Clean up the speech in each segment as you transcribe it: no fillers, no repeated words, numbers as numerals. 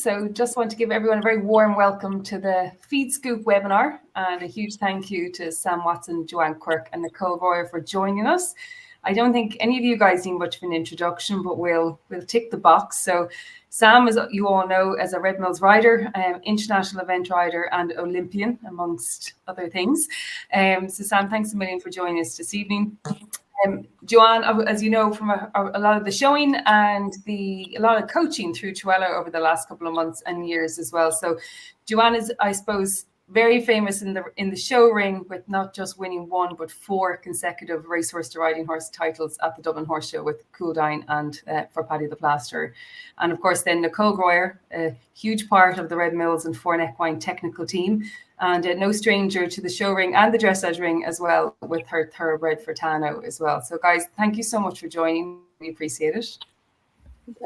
So just want to give everyone a very warm welcome to the Feed Scoop webinar, and a huge thank you to Sam Watson, Joanne Quirke and Nicole Groyer for joining us. I don't think any of you guys need much of an introduction, but we'll tick the box. So Sam, as you all know, as a Red Mills rider, international event rider and Olympian, amongst other things. So Sam, thanks a million for joining us this evening. Joanne, as you know, from a lot of the showing and a lot of coaching through Treo Eile over the last couple of months and years as well. So Joanne is, I suppose, very famous in the show ring with not just winning 1 but 4 consecutive racehorse to riding horse titles at the Dublin Horse Show with Cooldown and for Paddy the Plaster. And of course then Nicole Groyer, a huge part of the Red Mills and Foran Equine technical team, and no stranger to the show ring and the dressage ring as well, with her thoroughbred Furtano as well. So guys, thank you so much for joining. We appreciate it.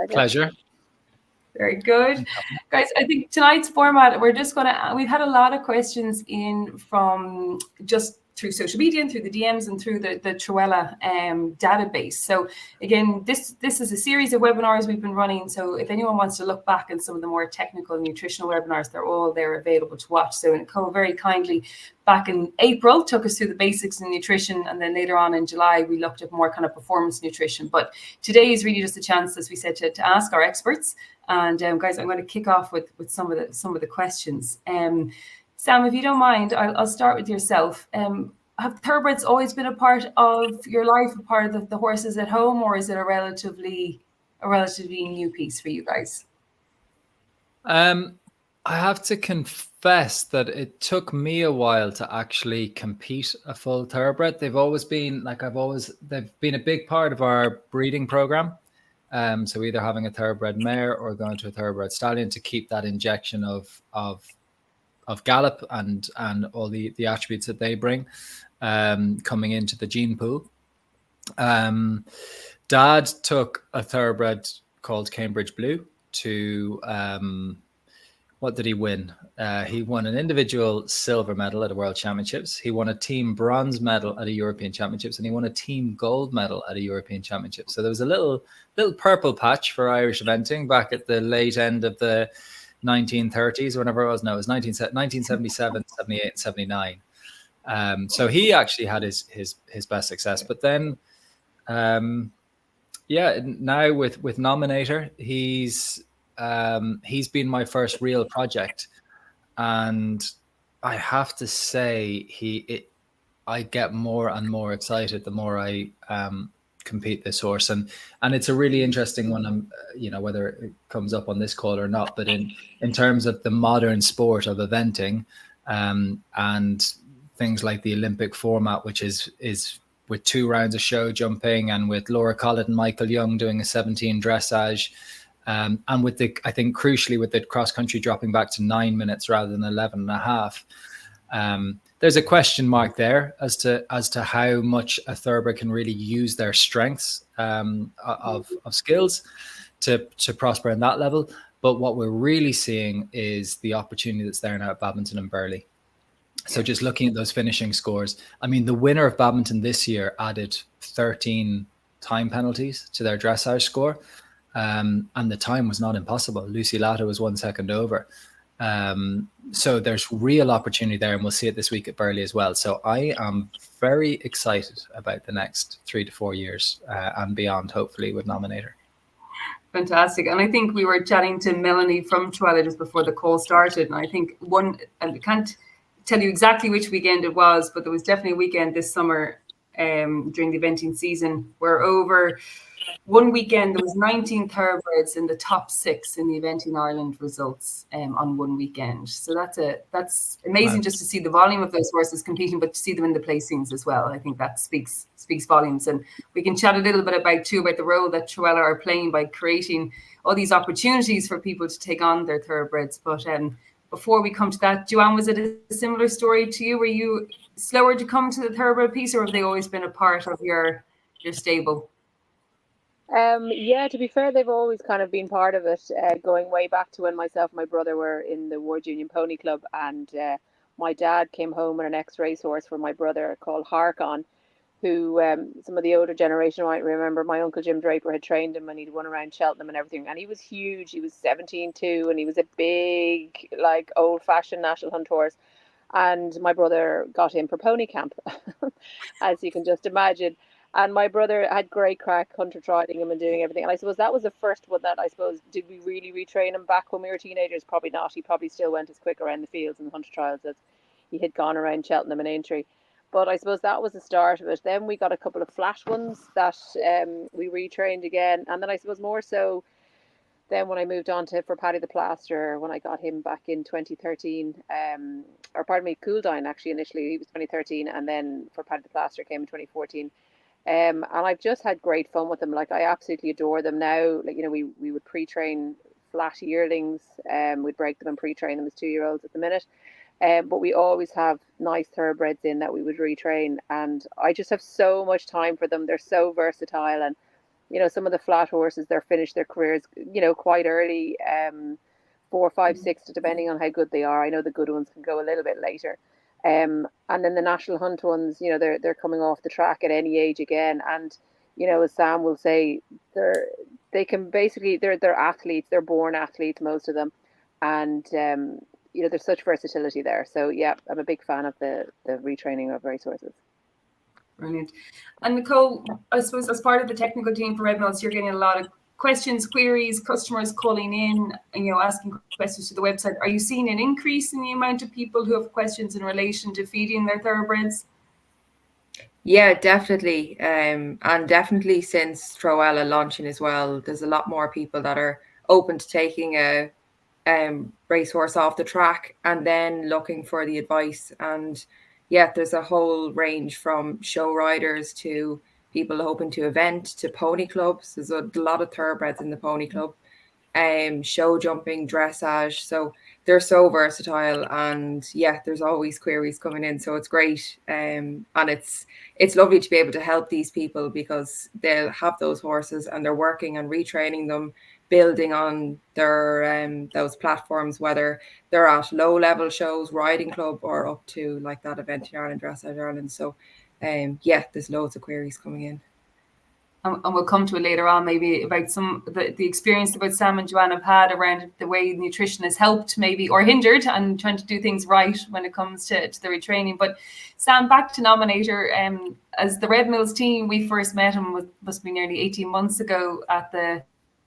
Pleasure. Very good. Guys, I think tonight's format, we've had a lot of questions in from just through social media and through the DMs and through the Treo Eile database. So again, this is a series of webinars we've been running. So if anyone wants to look back at some of the more technical nutritional webinars, they're all there available to watch. So Nicole very kindly back in April took us through the basics in nutrition, and then later on in July we looked at more kind of performance nutrition. But today is really just a chance, as we said, to ask our experts. And guys, I'm going to kick off with some of the questions. Sam, if you don't mind, I'll start with yourself. Have thoroughbreds always been a part of your life, a part of the horses at home, or is it a relatively new piece for you guys? I have to confess that it took me a while to actually compete a full thoroughbred. They've always been they've been a big part of our breeding program. So either having a thoroughbred mare or going to a thoroughbred stallion to keep that injection of gallop and all the attributes that they bring coming into the gene pool. Dad took a thoroughbred called Cambridge Blue to what did he win? He won an individual silver medal at a World Championships. He won a team bronze medal at a European Championships, and he won a team gold medal at a European Championship. So there was a little purple patch for Irish eventing back at the late end of the 1930s, or whenever it was. No, it was 1977, 78, and 79. So he actually had his best success. But then, now with Nominator, he's been my first real project, and I have to say I get more and more excited the more I compete this horse, and it's a really interesting one. Whether it comes up on this call or not, but in terms of the modern sport of eventing, and things like the Olympic format, which is with 2 rounds of show jumping, and with Laura Collett and Michael Young doing a 17 dressage. And I think crucially with the cross country dropping back to 9 minutes rather than 11 and a half, there's a question mark there as to how much a thoroughbred can really use their strengths of skills to prosper in that level. But what we're really seeing is the opportunity that's there now at Badminton and Burghley. So just looking at those finishing scores, I mean, the winner of Badminton this year added 13 time penalties to their dressage score. And the time was not impossible. Lucy Latta was 1 second over. So there's real opportunity there, and we'll see it this week at Burghley as well. So I am very excited about the next 3 to 4 years and beyond, hopefully, with Nominator. Fantastic. And I think we were chatting to Melanie from Treo Eile just before the call started. And I think and I can't tell you exactly which weekend it was, but there was definitely a weekend this summer during the eventing season where over one weekend there was 19 thoroughbreds in the top 6 in the Eventing Ireland results on one weekend. So that's amazing. Wow. Just to see the volume of those horses competing, but to see them in the placings as well. I think that speaks volumes. And we can chat a little bit about the role that Treo Eile are playing by creating all these opportunities for people to take on their thoroughbreds. But before we come to that, Joanne, was it a similar story to you? Were you slower to come to the thoroughbred piece, or have they always been a part of your stable? Yeah, to be fair, they've always kind of been part of it, going way back to when myself and my brother were in the Ward Union Pony Club, and my dad came home with an ex-racehorse for my brother called Harkon, who some of the older generation might remember. My uncle Jim Draper had trained him, and he'd won around Cheltenham and everything. And he was huge. He was 17.2, and he was a big, like, old-fashioned national hunt horse. And my brother got him for pony camp, as you can just imagine. And my brother had great crack hunter trialing him and doing everything. And I suppose that was the first one that, I suppose, did we really retrain him back when we were teenagers? Probably not. He probably still went as quick around the fields and the hunter trials as he had gone around Cheltenham and Aintree. But I suppose that was the start of it. Then we got a couple of flash ones that we retrained again. And then I suppose more so then when I moved on to for Paddy the Plaster, when I got him back in 2013, or pardon me, Cooldine actually initially, he was 2013, and then for Paddy the Plaster came in 2014. And I've just had great fun with them. Like, I absolutely adore them now. Like, you know, we would pre-train flat yearlings, we'd break them and pre-train them as 2-year-olds at the minute. But we always have nice thoroughbreds in that we would retrain, and I just have so much time for them. They're so versatile, and you know, some of the flat horses, they're finished their careers, you know, quite early, 4, 5, 6, depending on how good they are. I know the good ones can go a little bit later. And then the national hunt ones, you know, they're coming off the track at any age again. And, you know, as Sam will say, they're athletes, they're born athletes, most of them. And, you know, there's such versatility there. So yeah, I'm a big fan of the retraining of racehorses. Brilliant. And Nicole, I suppose as part of the technical team for Red Mills, you're getting a lot of questions, queries, customers calling in, and, you know, asking questions to the website. Are you seeing an increase in the amount of people who have questions in relation to feeding their thoroughbreds? Yeah, definitely. And definitely since Treo Eile launching as well, there's a lot more people that are open to taking a racehorse off the track and then looking for the advice. And yeah, there's a whole range from show riders to people hoping to event to pony clubs. There's a lot of thoroughbreds in the pony club, show jumping, dressage. So they're so versatile, and yeah, there's always queries coming in. So it's great. And it's lovely to be able to help these people, because they'll have those horses and they're working and retraining them, building on their those platforms, whether they're at low level shows, riding club, or up to like that event in Ireland, Dressage Ireland. So yeah, there's loads of queries coming in. And we'll come to it later on, maybe about some the experience that both Sam and Joanne have had around the way nutrition has helped maybe or hindered and trying to do things right when it comes to the retraining. But Sam, back to Nominator. As the Red Mills team, we first met him, must be nearly 18 months ago at the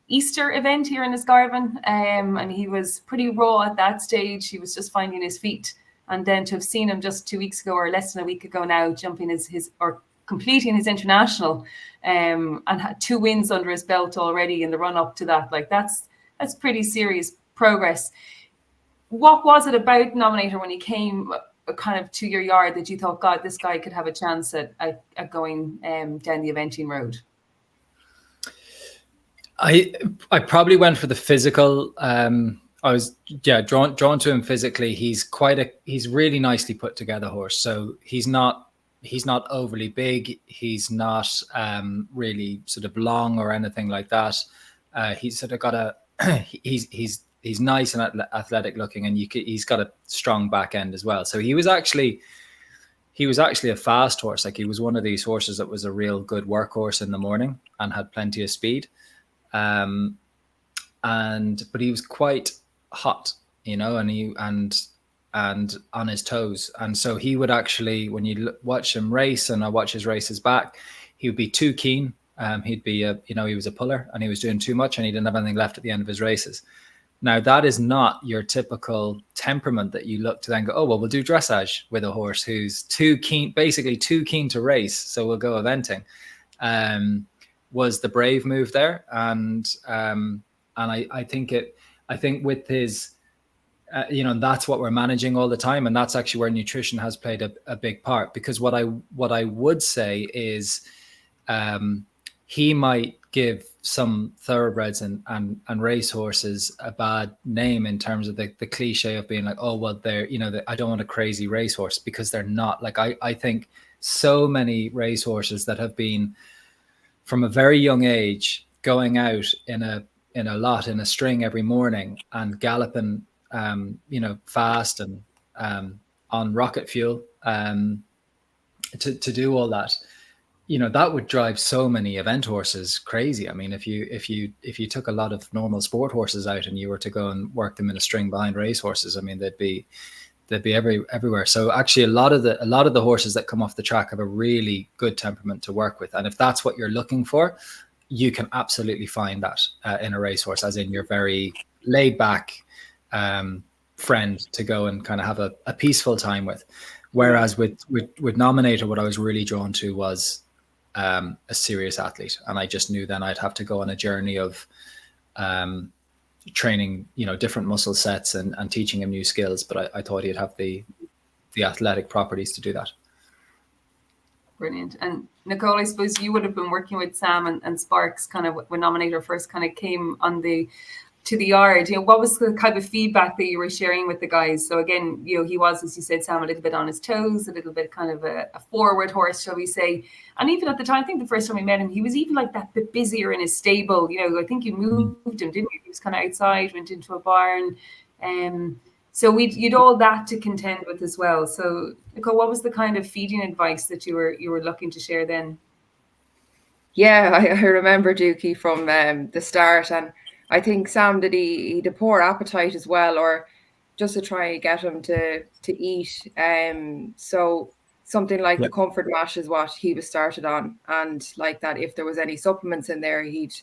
Easter event here in Escarvin, and he was pretty raw at that stage. He was just finding his feet, and then to have seen him just 2 weeks ago, or less than a week ago now, jumping completing his international, and had 2 wins under his belt already in the run up to that. Like, that's pretty serious progress. What was it about Nominator when he came kind of to your yard that you thought, God, this guy could have a chance at going down the eventing road? I probably went for the physical. I was drawn to him physically. He's really nicely put together horse. So he's not overly big. He's not really sort of long or anything like that. He's sort of got he's nice and athletic looking, and he's got a strong back end as well. So he was actually a fast horse. Like, he was one of these horses that was a real good workhorse in the morning and had plenty of speed. But he was quite hot, you know, and on his toes. And so he would actually, when you watch him race, and I watch his races back, he would be too keen. He'd be he was a puller, and he was doing too much, and he didn't have anything left at the end of his races. Now, that is not your typical temperament that you look to then go, oh, well, we'll do dressage with a horse who's basically too keen to race, so we'll go eventing. Was the brave move there. And I think with his, that's what we're managing all the time. And that's actually where nutrition has played a big part, because what I would say is he might give some thoroughbreds and racehorses a bad name in terms of the cliche of being like, oh, well, they're, I don't want a crazy racehorse, because they're not. Like, I think so many racehorses that have been from a very young age going out in a string every morning and galloping, fast and on rocket fuel, to do all that. that would drive so many event horses crazy. I mean, if you took a lot of normal sport horses out and you were to go and work them in a string behind racehorses, I mean, they'd be everywhere. So actually, a lot of the horses that come off the track have a really good temperament to work with, and if that's what you're looking for, you can absolutely find that in a racehorse, as in your very laid back friend to go and kind of have a peaceful time with. Whereas with Nominator, what I was really drawn to was a serious athlete, and I just knew then I'd have to go on a journey of training, different muscle sets and teaching him new skills. But I thought he'd have the athletic properties to do that. Brilliant. And Nicole, I suppose you would have been working with Sam and Sparks kind of when Nominator first kind of came to the yard. What was the kind of feedback that you were sharing with the guys? So again, he was, as you said, Sam, a little bit on his toes, a little bit kind of a forward horse, shall we say. And even at the time, I think the first time we met him, he was even like that bit busier in his stable. I think you moved him, didn't you? He was kind of outside, went into a barn. So you'd all that to contend with as well. So Nicole, what was the kind of feeding advice that you were looking to share then? Yeah, I remember Dookie from the start, and I think Sam he'd a poor appetite as well, or just to try and get him to eat. So something like the comfort mash is what he was started on, and like that, if there was any supplements in there, he'd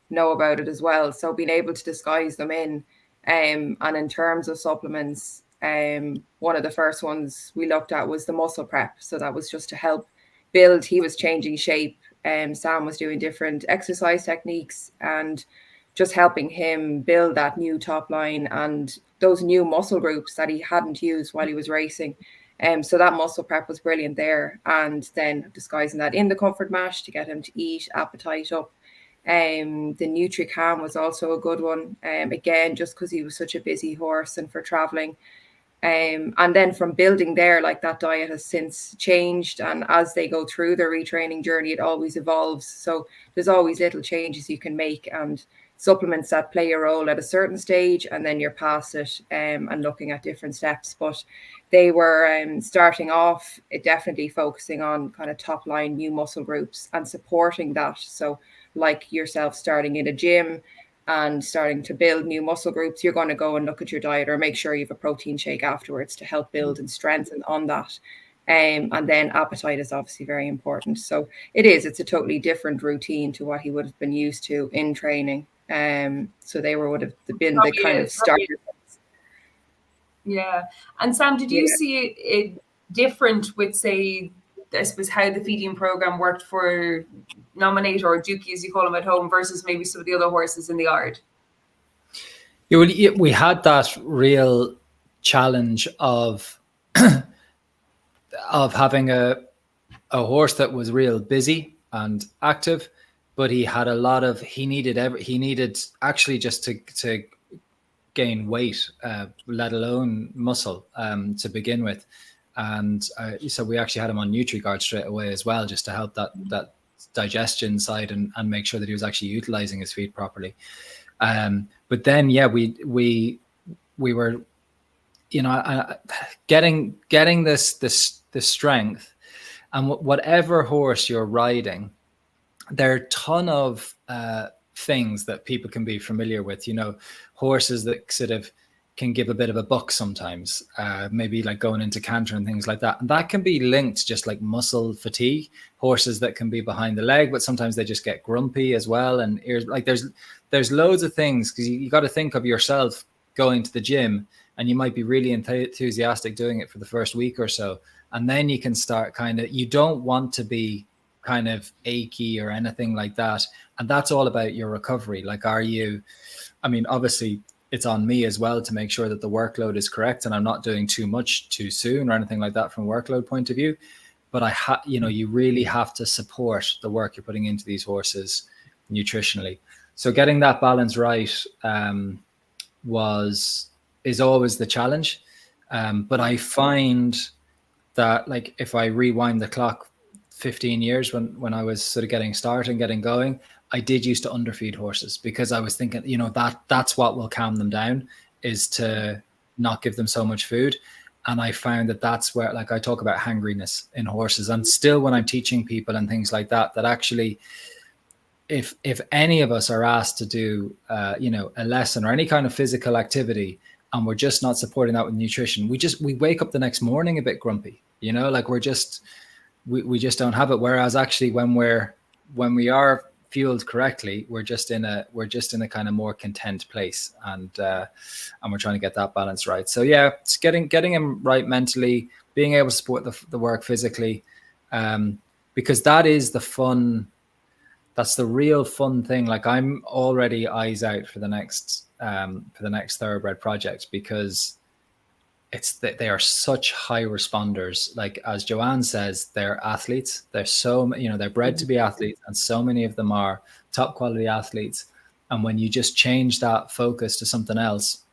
know about it as well. So being able to disguise them in, and in terms of supplements, one of the first ones we looked at was the muscle prep. So that was just to help build. He was changing shape. Sam was doing different exercise techniques and just helping him build that new top line and those new muscle groups that he hadn't used while he was racing. So that muscle prep was brilliant there. And then disguising that in the comfort mash to get him to eat, appetite up. The NutriCam was also a good one. Again, just because he was such a busy horse and for traveling. And then from building there, like that diet has since changed, and as they go through their retraining journey, it always evolves. So there's always little changes you can make and supplements that play a role at a certain stage, and then you're past it and looking at different steps. But they were starting off definitely focusing on kind of top line new muscle groups and supporting that. So like yourself starting in a gym and starting to build new muscle groups, you're going to go and look at your diet or make sure you have a protein shake afterwards to help build and strengthen on that. And then appetite is obviously very important. So it's a totally different routine to what he would have been used to in training. So they would have been the kind of starters. Yeah. And Sam, did you see it different with, say, I suppose how the feeding program worked for Nominator or Dookie, as you call him at home, versus maybe some of the other horses in the yard? Yeah, we had that real challenge of having a horse that was real busy and active, but he had a lot of he needed actually just to gain weight, let alone muscle, to begin with. And so we actually had him on NutriGuard straight away as well, just to help that digestion side and make sure that he was actually utilizing his feed properly. But then, we were, getting this strength, and whatever horse you're riding, there are a ton of things that people can be familiar with. Horses that sort of can give a bit of a buck sometimes, maybe like going into canter and things like that. And that can be linked just like muscle fatigue. Horses that can be behind the leg, but sometimes they just get grumpy as well. And ears, like there's loads of things, because you got to think of yourself going to the gym, and you might be really enthusiastic doing it for the first week or so. And then you can start you don't want to be kind of achy or anything like that. And that's all about your recovery. Like, obviously, it's on me as well to make sure that the workload is correct and I'm not doing too much too soon or anything like that from a workload point of view. But you really have to support the work you're putting into these horses nutritionally. So getting that balance right is always the challenge. But I find that, like, if I rewind the clock 15 years when I was sort of getting started and getting going, I did used to underfeed horses, because I was thinking, that's what will calm them down, is to not give them so much food. And I found that that's where, like, I talk about hangriness in horses, and still when I'm teaching people and things like that, that actually, if any of us are asked to do, you know, a lesson or any kind of physical activity, and we're just not supporting that with nutrition, we wake up the next morning a bit grumpy, you know, like we just don't have it. Whereas actually when we are fueled correctly, we're just in a kind of more content place, and we're trying to get that balance right. So yeah, it's getting him right mentally, being able to support the work physically, because that is the fun. That's the real fun thing. Like, I'm already eyes out for the next thoroughbred project, because it's that they are such high responders. Like, as Joanne says, they're athletes. They're so, you know, they're bred to be athletes, and so many of them are top quality athletes. And when you just change that focus to something else,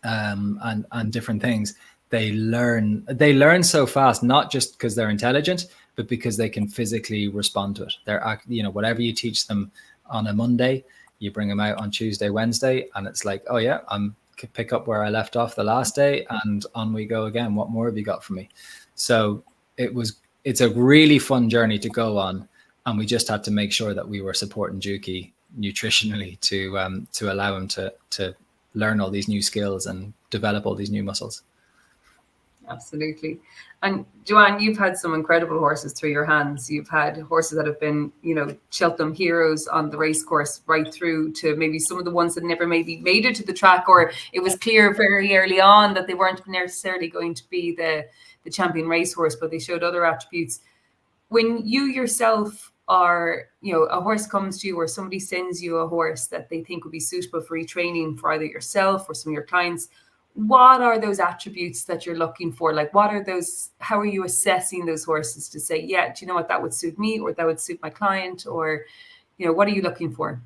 and different things, they learn so fast, not just because they're intelligent, but because they can physically respond to it. They're, you know, whatever you teach them on a Monday, you bring them out on Tuesday, Wednesday, and it's like, oh yeah, I'm pick up where I left off the last day, and on we go again. What more have you got for me? So it's a really fun journey to go on, and we just had to make sure that we were supporting Juki nutritionally to allow him to learn all these new skills and develop all these new muscles. Absolutely. And Joanne, you've had some incredible horses through your hands. You've had horses that have been, you know, Cheltenham heroes on the race course, right through to maybe some of the ones that never maybe made it to the track, or it was clear very early on that they weren't necessarily going to be the champion racehorse, but they showed other attributes. When you yourself are, you know, a horse comes to you, or somebody sends you a horse that they think would be suitable for retraining for either yourself or some of your clients, what are those attributes that you're looking for? Like, what are those, how are you assessing those horses to say, yeah, do you know what, that would suit me, or that would suit my client, or, you know, what are you looking for?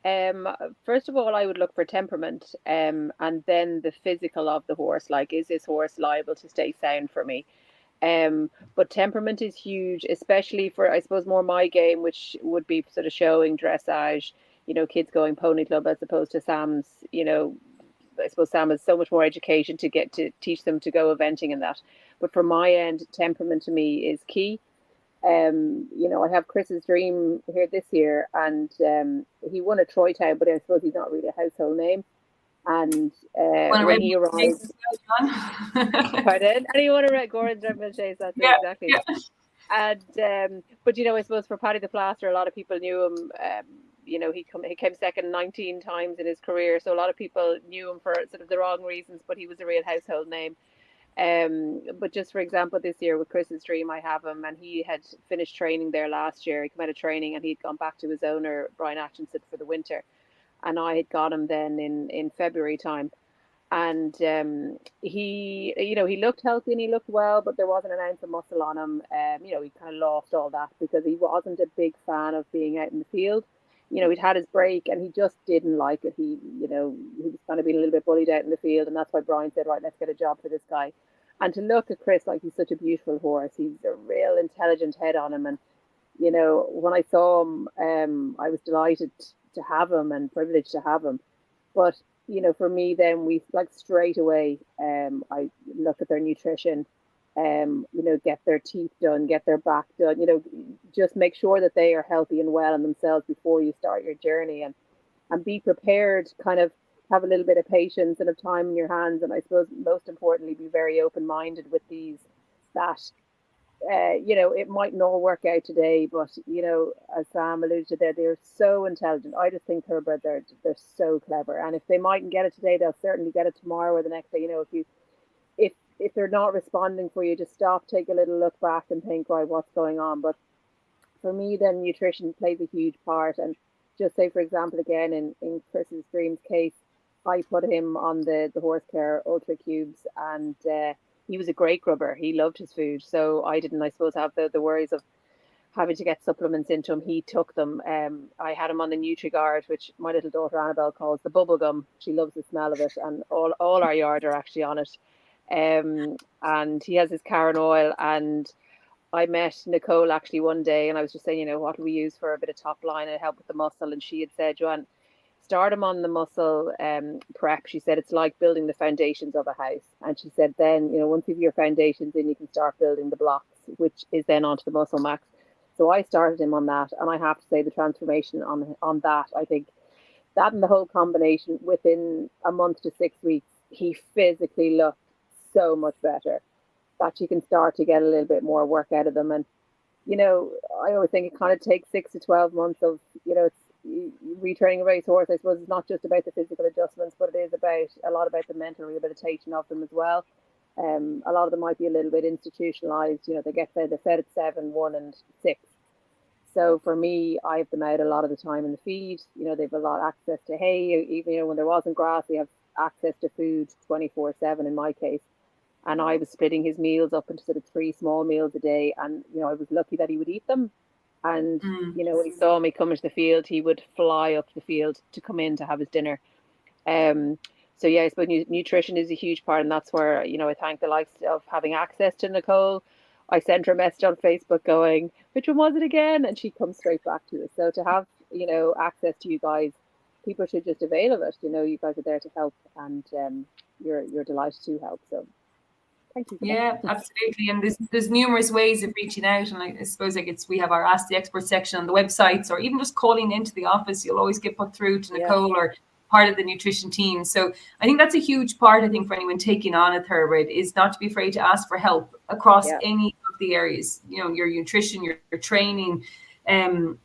First of all, I would look for temperament, and then the physical of the horse. Like, is this horse liable to stay sound for me? But temperament is huge, especially for, I suppose, more my game, which would be sort of showing, dressage, you know, kids going pony club, as opposed to Sam's, you know, I suppose Sam has so much more education to get to teach them to go eventing and that. But from my end, temperament to me is key. You know, I have Chris's Dream here this year, and he won a Troy Town, but I suppose he's not really a household name. And when he arrived, pardon, and he won a Gordon's Red Chase. That's it, exactly. Yeah. And but you know, I suppose for Paddy the Plaster, a lot of people knew him. You know, he came second 19 times in his career, so a lot of people knew him for sort of the wrong reasons, but he was a real household name. But just for example, this year with Chris's Dream, I have him, and he had finished training there last year. He came out of training and he'd gone back to his owner, Brian Atkinson, for the winter, and I had got him then in February time. And he, you know, he looked healthy and he looked well, but there wasn't an ounce of muscle on him. You know, he kind of lost all that because he wasn't a big fan of being out in the field. You know, he'd had his break and he just didn't like it. He, you know, he was kind of being a little bit bullied out in the field, and that's why Brian said, right, let's get a job for this guy. And to look at Chris, like, he's such a beautiful horse. He's a real intelligent head on him. And, you know, when I saw him, I was delighted to have him and privileged to have him. But, you know, for me, then we, like, straight away, I look at their nutrition, you know, get their teeth done, get their back done, you know, just make sure that they are healthy and well in themselves before you start your journey, and be prepared, kind of have a little bit of patience and of time in your hands. And I suppose most importantly, be very open-minded with these, that, you know, it might not work out today, but, you know, as Sam alluded to there, they're so intelligent. I just think thoroughbreds, they're so clever. And if they mightn't get it today, they'll certainly get it tomorrow or the next day. You know, if they're not responding for you, just stop, take a little look back and think, right, what's going on? But for me, then nutrition plays a huge part. And just say, for example, again, in Chris's Dream's case, I put him on the Horse Care Ultra Cubes, and he was a great grubber. He loved his food. So I didn't, I suppose, have the worries of having to get supplements into him. He took them. I had him on the NutriGuard, which my little daughter Annabelle calls the bubble gum. She loves the smell of it, and all our yard are actually on it. And he has his Karen oil, and I met Nicole actually one day, and I was just saying, you know, what do we use for a bit of top line and help with the muscle? And she had said, Joanne, start him on the muscle prep. She said it's like building the foundations of a house. And she said then, once you have your foundations in, you can start building the blocks, which is then onto the muscle max. So I started him on that. And I have to say the transformation on that, I think that and the whole combination within a month to 6 weeks, he physically looked so much better that you can start to get a little bit more work out of them. And, I always think it kind of takes 6 to 12 months of, it's retraining a racehorse. I suppose it's not just about the physical adjustments, but it is a lot about the mental rehabilitation of them as well. A lot of them might be a little bit institutionalized. They get fed at 7, 1 and 6. So for me, I have them out a lot of the time in the feed. They've a lot of access to hay. Even when there wasn't grass, they have access to food 24/7 in my case. And I was splitting his meals up into sort of 3 small meals a day. And, I was lucky that he would eat them. And, when he saw me come into the field, he would fly up the field to come in to have his dinner. So, yeah, I suppose nutrition is a huge part. And that's where, I thank the likes of having access to Nicole. I sent her a message on Facebook going, which one was it again? And she comes straight back to us. So to have, access to you guys, people should just avail of it. You guys are there to help, and you're delighted to help. So thank you. Yeah, absolutely. And there's numerous ways of reaching out. And I suppose we have our Ask the Expert section on the websites, or even just calling into the office. You'll always get put through to Nicole or part of the nutrition team. So I think that's a huge part, I think, for anyone taking on a thoroughbred, is not to be afraid to ask for help across any of the areas, your nutrition, your training. And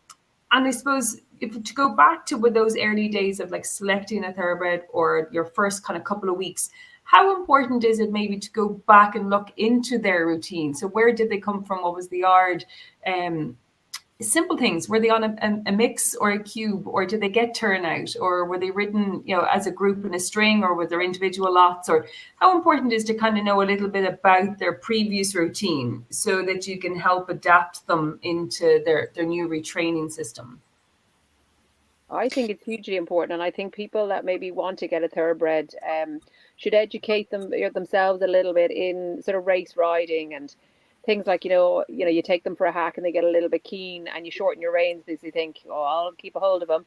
I suppose to go back to those early days of like selecting a thoroughbred, or your first kind of couple of weeks, how important is it maybe to go back and look into their routine? So where did they come from? What was the yard? Simple things. Were they on a mix or a cube, or did they get turnout, or were they ridden, as a group in a string, or were there individual lots? Or how important is to kind of know a little bit about their previous routine so that you can help adapt them into their new retraining system? I think it's hugely important, and I think people that maybe want to get a thoroughbred should educate themselves a little bit in sort of race riding and things like, you take them for a hack and they get a little bit keen, and you shorten your reins because you think, I'll keep a hold of him.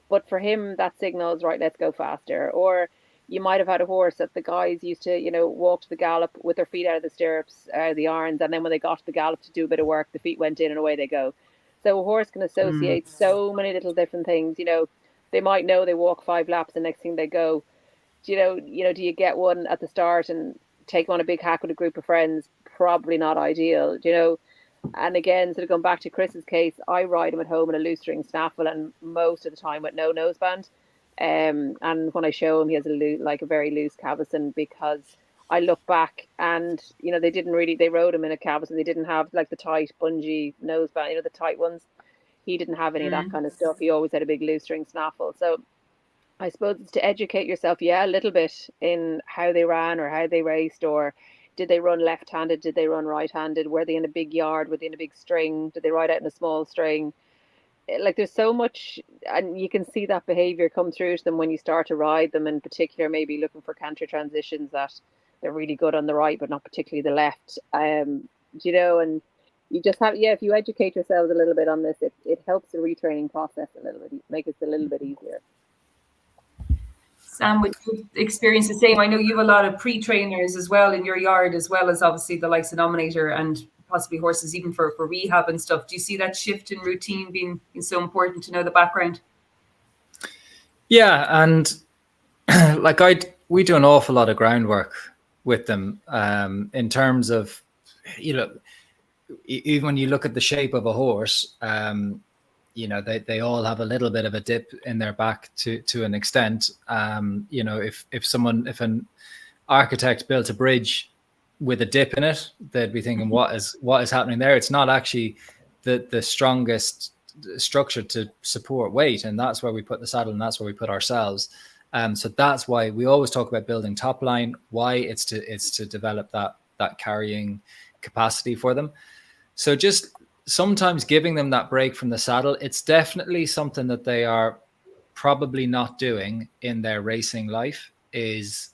But for him, that signals, right, let's go faster. Or you might have had a horse that the guys used to, walk to the gallop with their feet out of the stirrups, out of the irons, and then when they got to the gallop to do a bit of work, the feet went in and away they go. So a horse can associate so many little different things. They might know they walk 5 laps, and next thing they go. Do you get one at the start and take on a big hack with a group of friends? Probably not ideal, And again, sort of going back to Chris's case, I ride him at home in a loose string snaffle, and most of the time with no noseband. And when I show him, he has a very loose cavesson, because I look back and, they rode him in a cavesson. They didn't have like the tight bungee noseband, the tight ones. He didn't have any of that kind of stuff. He always had a big loose string snaffle. So I suppose it's to educate yourself, a little bit in how they ran or how they raced, or did they run left-handed? Did they run right-handed? Were they in a big yard? Were they in a big string? Did they ride out in a small string? Like, there's so much, and you can see that behavior come through to them when you start to ride them, in particular, maybe looking for canter transitions that they're really good on the right, but not particularly the left. And you just have, if you educate yourselves a little bit on this, it helps the retraining process a little bit, make it a little bit easier. Sam, would you experience the same? I know you have a lot of pre-trainers as well in your yard, as well as obviously the likes of Nominator and possibly horses even for rehab and stuff. Do you see that shift in routine being so important to know the background? Yeah, and we do an awful lot of groundwork with them in terms of, even when you look at the shape of a horse, they all have a little bit of a dip in their back to an extent. If an architect built a bridge with a dip in it, they'd be thinking, what is happening there? It's not actually the strongest structure to support weight, and that's where we put the saddle, and that's where we put ourselves. So that's why we always talk about building top line. Why it's to develop that carrying capacity for them. So just sometimes giving them that break from the saddle, it's definitely something that they are probably not doing in their racing life, is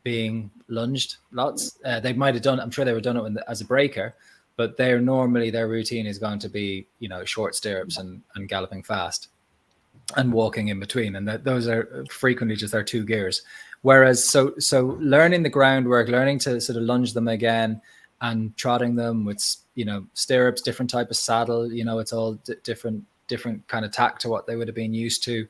being lunged lots. They might have done, I'm sure they were done it as a breaker, but their routine is going to be, short stirrups and galloping fast. and walking in between, and those are frequently just our two gears. Whereas so learning the groundwork, learning to sort of lunge them again and trotting them with, you know, stirrups, different type of saddle, you know, it's all different kind of tack to what they would have been used to.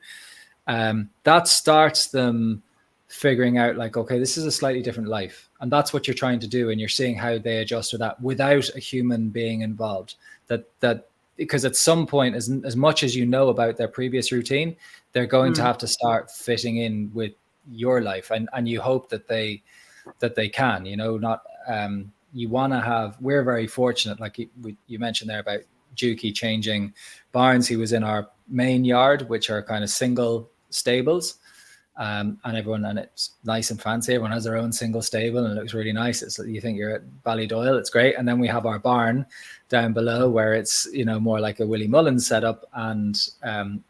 That starts them figuring out like, okay, this is a slightly different life, and that's what you're trying to do, and you're seeing how they adjust to that without a human being involved. That because at some point, as much as you know about their previous routine, they're going to have to start fitting in with your life, and you hope that they can, you know, not you want to have. We're very fortunate, like you mentioned there about Juki changing barns. He was in our main yard, which are kind of single stables, and it's nice and fancy. Everyone has their own single stable, and it looks really nice. It's you think you're at Ballydoyle, it's great. And then we have our barn down below, where it's, you know, more like a Willie Mullins setup, and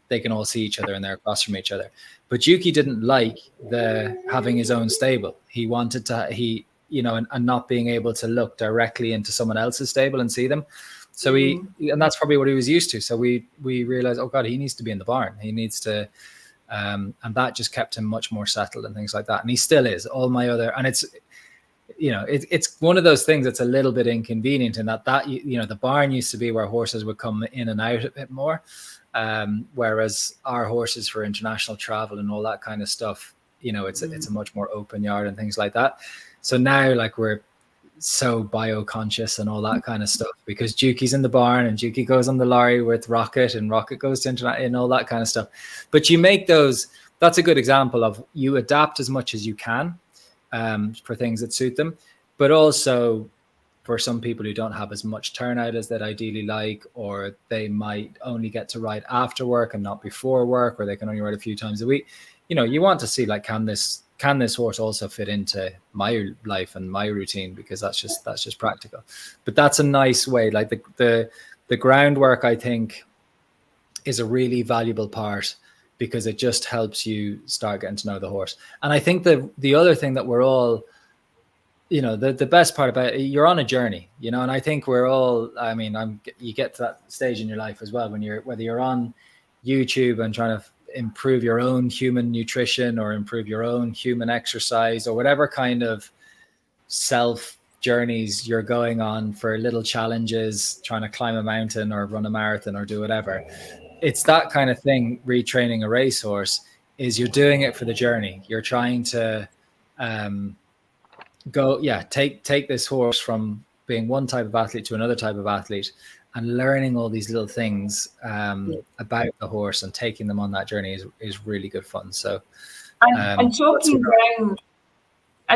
they can all see each other and they're across from each other. But Juki didn't like having his own stable. He wanted to, you know, and not being able to look directly into someone else's stable and see them. So and that's probably what he was used to. So we realized, oh God, he needs to be in the barn. He needs to, and that just kept him much more settled and things like that. And he still is. All my other, and it's, you know, it's one of those things that's a little bit inconvenient in that you know, the barn used to be where horses would come in and out a bit more, whereas our horses for international travel and all that kind of stuff, you know, it's a much more open yard and things like that. So now, like, we're so bio-conscious and all that kind of stuff, because Juki's in the barn and Juki goes on the lorry with Rocket, and Rocket goes to internet and all that kind of stuff. But you make those, that's a good example of, you adapt as much as you can for things that suit them, but also for some people who don't have as much turnout as they'd ideally like, or they might only get to ride after work and not before work, or they can only ride a few times a week. You know, you want to see, like, can this horse also fit into my life and my routine, because that's just practical. But that's a nice way, like the groundwork, I think, is a really valuable part, because it just helps you start getting to know the horse. And I think the other thing that we're all, you know, the best part about it, you're on a journey, you know, and I think we're all, I mean, you get to that stage in your life as well, when whether you're on YouTube and trying to improve your own human nutrition, or improve your own human exercise, or whatever kind of self journeys you're going on for little challenges, trying to climb a mountain or run a marathon or do whatever. It's that kind of thing. Retraining a racehorse is, you're doing it for the journey. You're trying to take this horse from being one type of athlete to another type of athlete, and learning all these little things about the horse and taking them on that journey is really good fun. So, and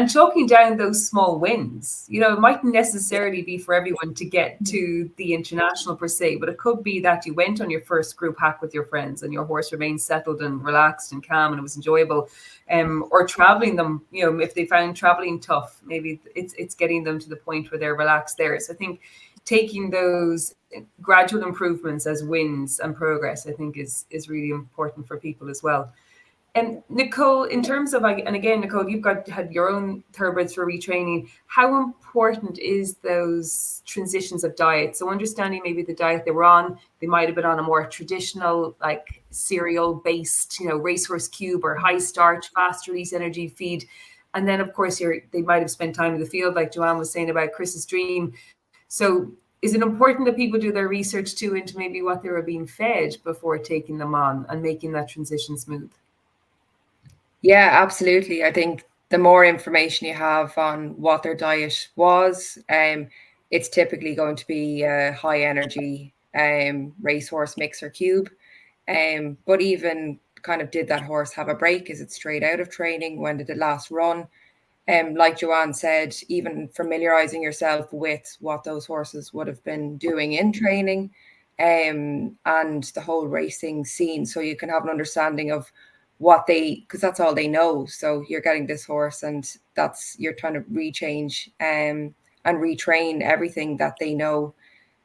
chalking down those small wins, you know, it mightn't necessarily be for everyone to get to the international per se, but it could be that you went on your first group hack with your friends and your horse remained settled and relaxed and calm and it was enjoyable. Or traveling them, you know, if they found traveling tough, maybe it's getting them to the point where they're relaxed there. So I think taking those gradual improvements as wins and progress, I think is really important for people as well. And Nicole, in terms of, and again, Nicole, you've had your own thoroughbreds for retraining. How important is those transitions of diet? So understanding maybe the diet they were on, they might have been on a more traditional, like cereal-based, you know, racehorse cube or high starch, fast release energy feed. And then, of course, they might have spent time in the field, like Joanne was saying about Chris's dream. So is it important that people do their research too into maybe what they were being fed before taking them on and making that transition smooth? Yeah, absolutely. I think the more information you have on what their diet was, it's typically going to be a high energy racehorse mix or cube. But even kind of, did that horse have a break? Is it straight out of training? When did it last run? Like Joanne said, even familiarizing yourself with what those horses would have been doing in training, and the whole racing scene, so you can have an understanding of what because that's all they know. So you're getting this horse, and you're trying to rechange and retrain everything that they know.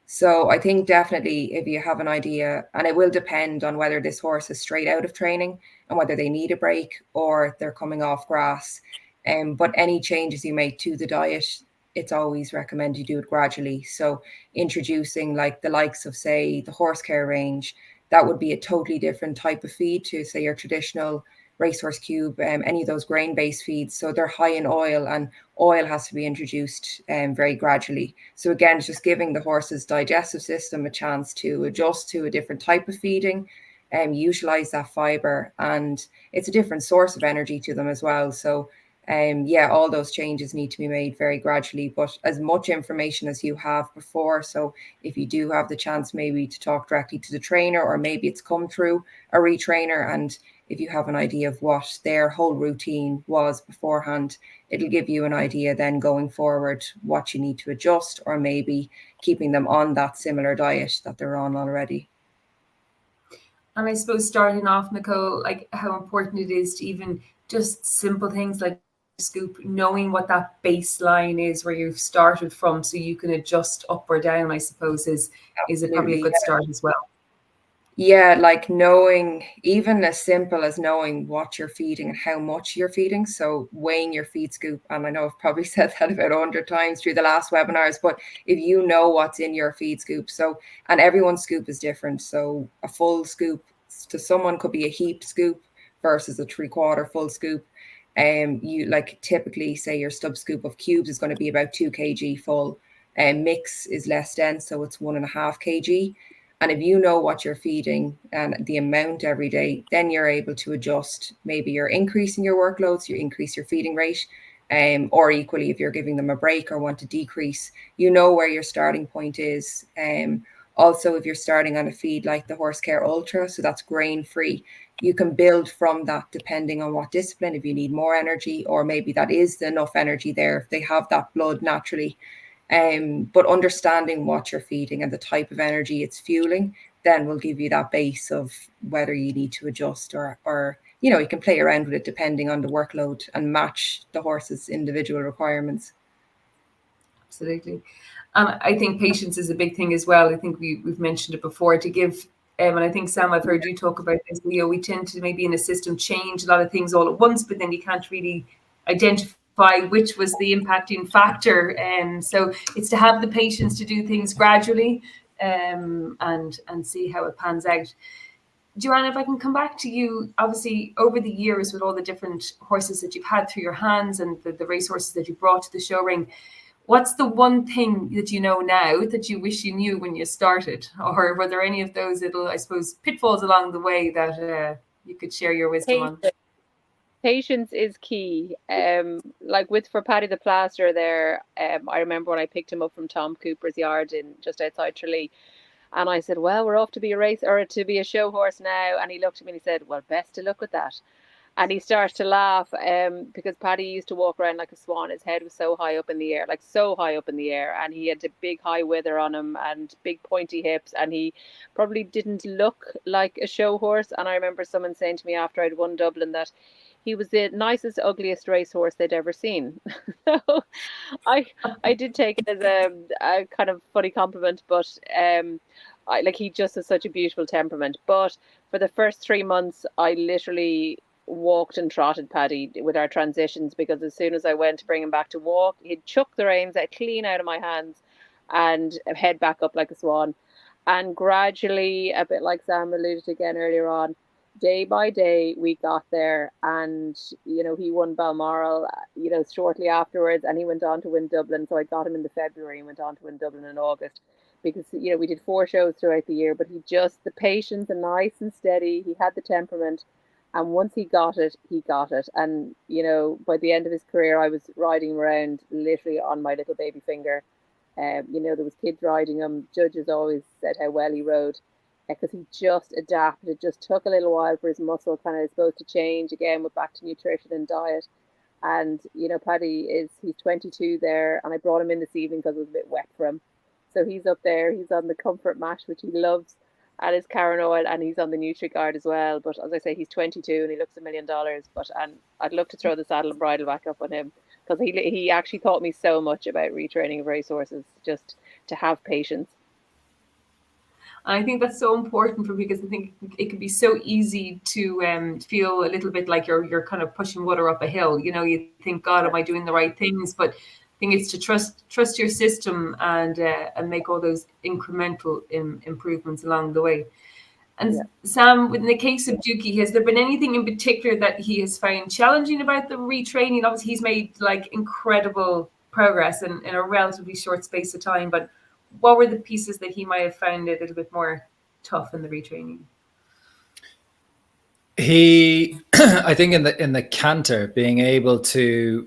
So I think definitely, if you have an idea, and it will depend on whether this horse is straight out of training and whether they need a break or they're coming off grass. But any changes you make to the diet, it's always recommended you do it gradually. So introducing like the likes of, say, the horse care range, that would be a totally different type of feed to, say, your traditional racehorse cube, any of those grain-based feeds. So they're high in oil, and oil has to be introduced very gradually. So again, it's just giving the horse's digestive system a chance to adjust to a different type of feeding and utilize that fiber. And it's a different source of energy to them as well. So yeah, all those changes need to be made very gradually, but as much information as you have before. So if you do have the chance maybe to talk directly to the trainer, or maybe it's come through a retrainer, and if you have an idea of what their whole routine was beforehand, it'll give you an idea then going forward what you need to adjust, or maybe keeping them on that similar diet that they're on already. And I suppose starting off, Nicole, like how important it is to even just simple things like scoop, knowing what that baseline is where you've started from, so you can adjust up or down, I suppose, is probably a good start as well. Yeah, like knowing, even as simple as knowing what you're feeding and how much you're feeding. So weighing your feed scoop, and I know I've probably said that about 100 times through the last webinars, but if you know what's in your feed scoop, so, and everyone's scoop is different. So a full scoop to someone could be a heap scoop versus a 3/4 full scoop. You like typically say your stub scoop of cubes is going to be about 2 kg full, and mix is less dense, so it's 1.5 kg. And if you know what you're feeding and the amount every day, then you're able to adjust. Maybe you're increasing your workloads, you increase your feeding rate, or equally, if you're giving them a break or want to decrease, you know where your starting point is. Also, if you're starting on a feed like the Horse Care Ultra, so that's grain free, you can build from that depending on what discipline, if you need more energy, or maybe that is enough energy there, if they have that blood naturally. But understanding what you're feeding and the type of energy it's fueling then will give you that base of whether you need to adjust, or you know, you can play around with it depending on the workload and match the horse's individual requirements. Absolutely. And I think patience is a big thing as well. I think we've mentioned it before, to give, and I think, Sam, I've heard you talk about this, Leo, we tend to maybe in a system change a lot of things all at once, but then you can't really identify which was the impacting factor. And so it's to have the patience to do things gradually, and see how it pans out. Joanne, if I can come back to you, obviously over the years with all the different horses that you've had through your hands and the racehorses that you brought to the show ring, what's the one thing that you know now that you wish you knew when you started? Or were there any of those little, I suppose, pitfalls along the way that you could share your wisdom on? Patience is key. Like for Paddy the Plaster there, I remember when I picked him up from Tom Cooper's yard just outside Tralee, and I said, well, we're off to be to be a show horse now. And he looked at me and he said, well, best of luck with that. And he starts to laugh because Paddy used to walk around like a swan. His head was so high up in the air, like so high up in the air. And he had a big high wither on him and big pointy hips. And he probably didn't look like a show horse. And I remember someone saying to me after I'd won Dublin that he was the nicest, ugliest racehorse they'd ever seen. So I did take it as a kind of funny compliment, but he just has such a beautiful temperament. But for the first 3 months, I literally walked and trotted Paddy with our transitions, because as soon as I went to bring him back to walk, he'd chuck the reins out clean out of my hands and head back up like a swan. And gradually, a bit like Sam alluded to again earlier on, day by day we got there, and he won Balmoral shortly afterwards, and he went on to win Dublin. So I got him in the February and went on to win Dublin in August, because we did 4 shows throughout the year, but he just, the patience and nice and steady, he had the temperament, and once he got it, he got it. And by the end of his career, I was riding around literally on my little baby finger. There was kids riding him. Judges always said how well he rode, because he just adapted. It just took a little while for his muscle kind of supposed to change again, with back to nutrition and diet. And Paddy he's 22 there, and I brought him in this evening because it was a bit wet for him. So he's up there, he's on the comfort mat, which he loves, and his Karen oil, and he's on the NutriGuard as well. But as I say, he's 22 and he looks $1 million. And I'd love to throw the saddle and bridle back up on him, because he actually taught me so much about retraining of racehorses, just to have patience. I think that's so important, because I think it can be so easy to feel a little bit like you're kind of pushing water up a hill. You think, God, am I doing the right things? But I think it's to trust your system and make all those incremental improvements along the way. And Sam, in the case of Dookie, has there been anything in particular that he has found challenging about the retraining? Obviously, he's made like incredible progress in a relatively short space of time, but what were the pieces that he might have found a little bit more tough in the retraining? He, I think in the canter, being able to,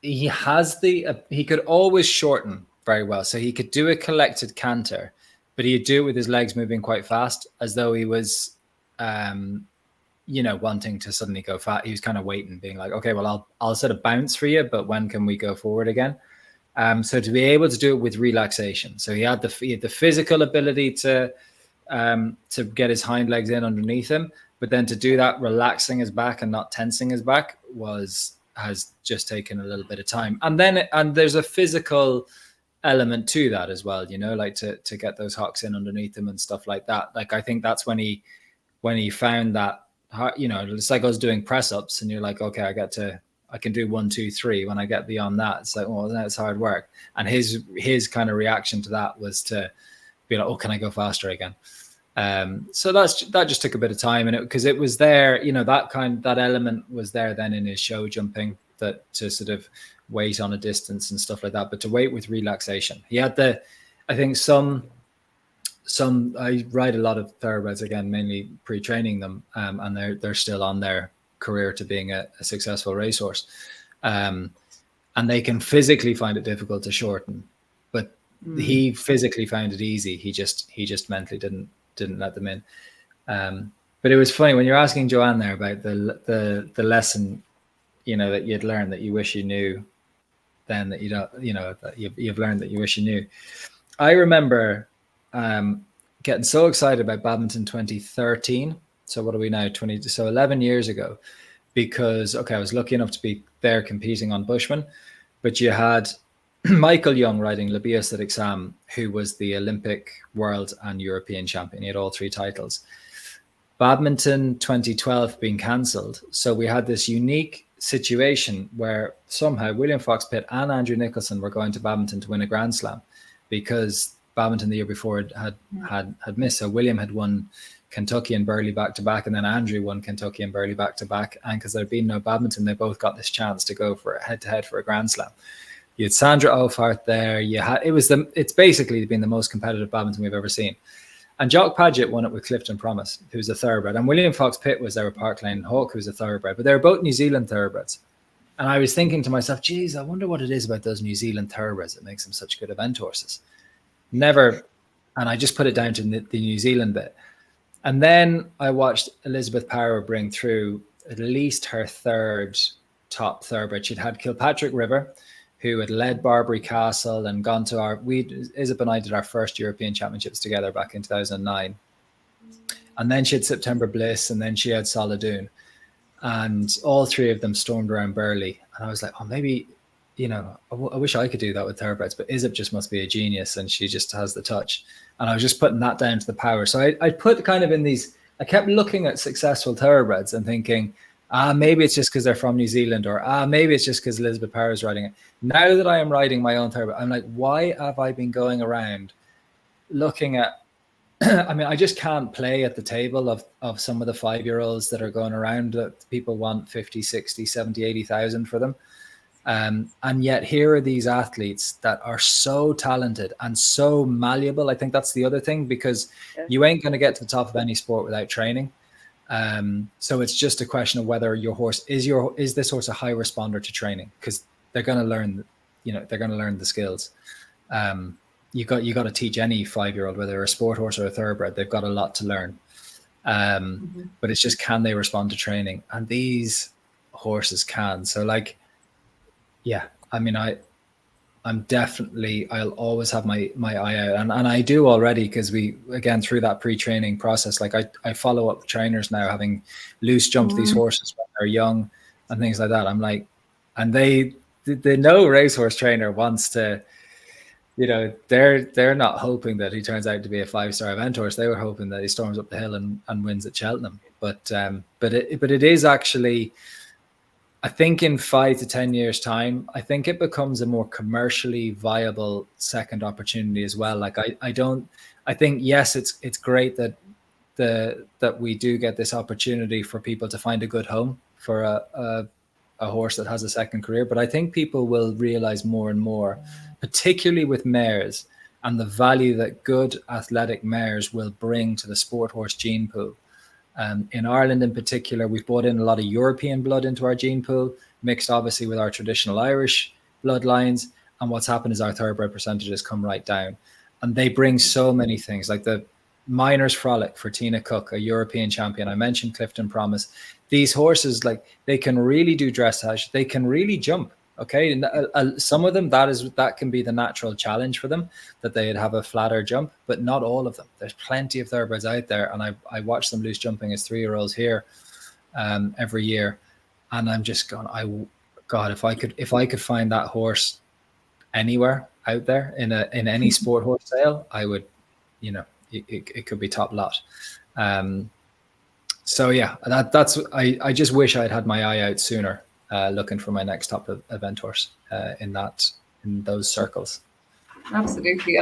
he could always shorten very well. So he could do a collected canter, but he'd do it with his legs moving quite fast, as though he was, wanting to suddenly go fast. He was kind of waiting, being like, okay, well, I'll sort of bounce for you, but when can we go forward again? So to be able to do it with relaxation. So he had the physical ability to get his hind legs in underneath him, but then to do that, relaxing his back and not tensing his back has just taken a little bit of time. And there's a physical element to that as well, like to get those hocks in underneath him and stuff like that. Like, I think that's when he found that, it's like I was doing press ups and you're like, okay, I can do 1, 2, 3. When I get beyond that, it's like, well, that's hard work. And his kind of reaction to that was to be like, oh, can I go faster again? So that just took a bit of time, and because it was there, that element was there then in his show jumping, that to sort of wait on a distance and stuff like that, but to wait with relaxation. He had I think I ride a lot of thoroughbreds, again, mainly pre-training them, and they're still on their career to being a successful racehorse, and they can physically find it difficult to shorten, but he physically found it easy. He just mentally didn't let them in. But it was funny when you're asking Joanne there about the lesson, that you'd learned that you wish you knew, then that you don't, that you've learned that you wish you knew. I remember getting so excited about Badminton 2013. So what are we now? 11 years ago, because I was lucky enough to be there competing on Bushman, but you had Michael Young riding Le Bios at Exam, who was the Olympic, World and European champion. He had all 3 titles. Badminton 2012 being cancelled. So we had this unique situation where somehow William Fox Pitt and Andrew Nicholson were going to Badminton to win a Grand Slam, because Badminton the year before had missed. So William had won Kentucky and Burghley back-to-back, and then Andrew won Kentucky and Burghley back-to-back. And because there'd been no Badminton, they both got this chance to go for head-to-head for a Grand Slam. You had Sandra Ophart there. It's basically been the most competitive Badminton we've ever seen. And Jock Paget won it with Clifton Promise, who's a thoroughbred. And William Fox Pitt was there with Park Lane Hawk, who's a thoroughbred. But they were both New Zealand thoroughbreds. And I was thinking to myself, geez, I wonder what it is about those New Zealand thoroughbreds that makes them such good event horses. Never. And I just put it down to the New Zealand bit. And then I watched Elizabeth Power bring through at least her 3rd top thoroughbred. She'd had Kilpatrick River, who had led Barbary Castle and gone to Isabel and I did our first European Championships together back in 2009. And then she had September Bliss, and then she had Solidoon. And all 3 of them stormed around Burghley. And I was like, oh, maybe, I wish I could do that with thoroughbreds, but Isab just must be a genius, and she just has the touch. And I was just putting that down to the Power. So I put kind of in these, I kept looking at successful thoroughbreds and thinking, maybe it's just because they're from New Zealand, or maybe it's just because Elizabeth Power is riding it. Now that I am riding my own thoroughbred, I'm like, why have I been going around looking at, I just can't play at the table of some of the 5-year-olds that are going around that people want 50, 60, 70, 80,000 for them. And yet here are these athletes that are so talented and so malleable. I think that's the other thing, because you ain't going to get to the top of any sport without training. So it's just a question of whether your horse is this horse a high responder to training, because they're going to learn, they're going to learn the skills. You got to teach any 5-year-old, whether they're a sport horse or a thoroughbred, they've got a lot to learn. But it's just, can they respond to training? And these horses can. So I'm definitely, I'll always have my eye out, and I do already, because we, again, through that pre-training process, like I follow up trainers now, having loose jumped these horses when they're young and things like that. I'm like, and they know racehorse trainer wants to, they're not hoping that he turns out to be a 5-star event horse. They were hoping that he storms up the hill and wins at Cheltenham. But it is actually, I think in 5 to 10 years time, I think it becomes a more commercially viable second opportunity as well. Like I think, yes, it's great that that we do get this opportunity for people to find a good home for a horse that has a second career. But I think people will realize more and more, particularly with mares, and the value that good athletic mares will bring to the sport horse gene pool. In Ireland in particular, we've brought in a lot of European blood into our gene pool, mixed obviously with our traditional Irish bloodlines. And what's happened is our thoroughbred percentages come right down. And they bring so many things, like the Miners Frolic for Tina Cook, a European champion. I mentioned Clifton Promise. These horses, like, they can really do dressage. They can really jump. Okay, and some of them, that can be the natural challenge for them, that they'd have a flatter jump, but not all of them. There's plenty of thoroughbreds out there, and I watch them loose jumping as 3-year-olds here every year, and I'm just going, God, if I could find that horse anywhere out there in any sport horse sale, I would, it could be top lot. So yeah, that's I just wish I'd had my eye out sooner, looking for my next top event horse in those circles. Absolutely.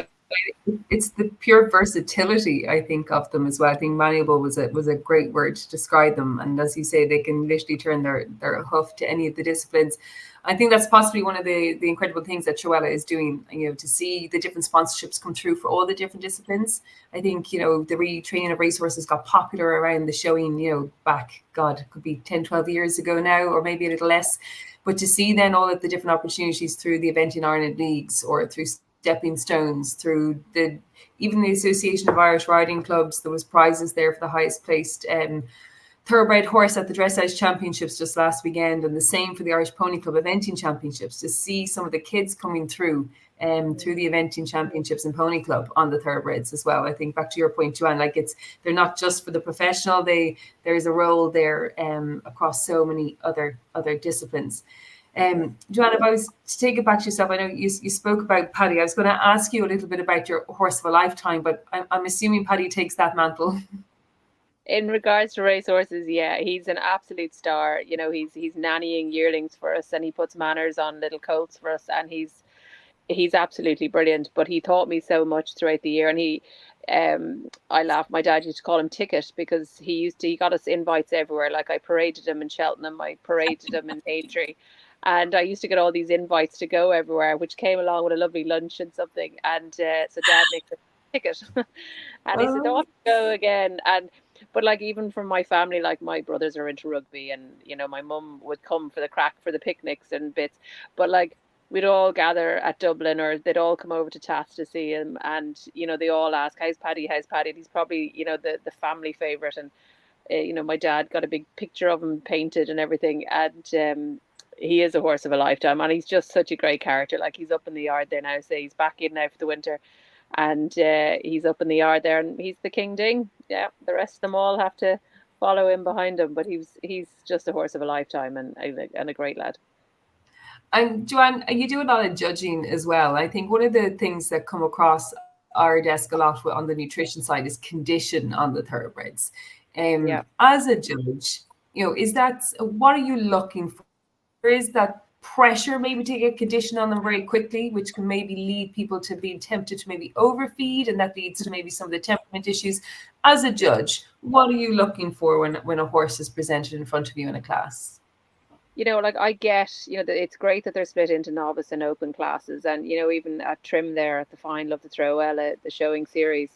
It's the pure versatility, I think, of them as well. I think malleable was a great word to describe them. And as you say, they can literally turn their hoof to any of the disciplines. I think that's possibly one of the incredible things that Treo Eile is doing, to see the different sponsorships come through for all the different disciplines. I think, the retraining of racehorses got popular around the showing, back, God, could be 10, 12 years ago now, or maybe a little less. But to see then all of the different opportunities through the Eventing Ireland Leagues, or through stepping stones, through even the Association of Irish Riding Clubs, there was prizes there for the highest placed thoroughbred horse at the Dressage Championships just last weekend, and the same for the Irish Pony Club Eventing Championships. To see some of the kids coming through the Eventing Championships and Pony Club on the thoroughbreds as well. I think, back to your point, Joanne, like, they're not just for the professional. There's a role there across so many other disciplines. Joanne, if I was to take it back to yourself, I know you spoke about Paddy. I was going to ask you a little bit about your horse of a lifetime, but I'm assuming Paddy takes that mantle. In regards to racehorses, yeah, he's an absolute star. He's nannying yearlings for us, and he puts manners on little colts for us, and he's absolutely brilliant. But he taught me so much throughout the year, and I laugh. My dad used to call him Ticket, because he got us invites everywhere. Like, I paraded him in Cheltenham, I paraded him in Aintree, and I used to get all these invites to go everywhere, which came along with a lovely lunch and something. And so Dad makes a Ticket, and he said, "I want to go again." But like, even from my family, like, my brothers are into rugby, and my mum would come for the crack for the picnics and bits. But like, we'd all gather at Dublin, or they'd all come over to Tass to see him, and they all ask, "How's Paddy? How's Paddy?" And he's probably the family favorite, and my dad got a big picture of him painted and everything, and he is a horse of a lifetime, and he's just such a great character. Like, he's up in the yard there now, so he's back in now for the winter. And he's up in the yard there, and he's the King Ding. Yeah, the rest of them all have to follow in behind him, but he's just a horse of a lifetime, and a great lad. And Joanne, you do a lot of judging as well. I think one of the things that come across our desk a lot on the nutrition side is condition on the thoroughbreds. As a judge, what are you looking for? Is that pressure maybe to get condition on them very quickly, which can maybe lead people to being tempted to maybe overfeed, and that leads to maybe some of the temperament issues? As a judge, what are you looking for when a horse is presented in front of you in a class? Like, I get, that it's great that they're split into novice and open classes, and even at Trim there at the final of the Treo Eile, the showing series,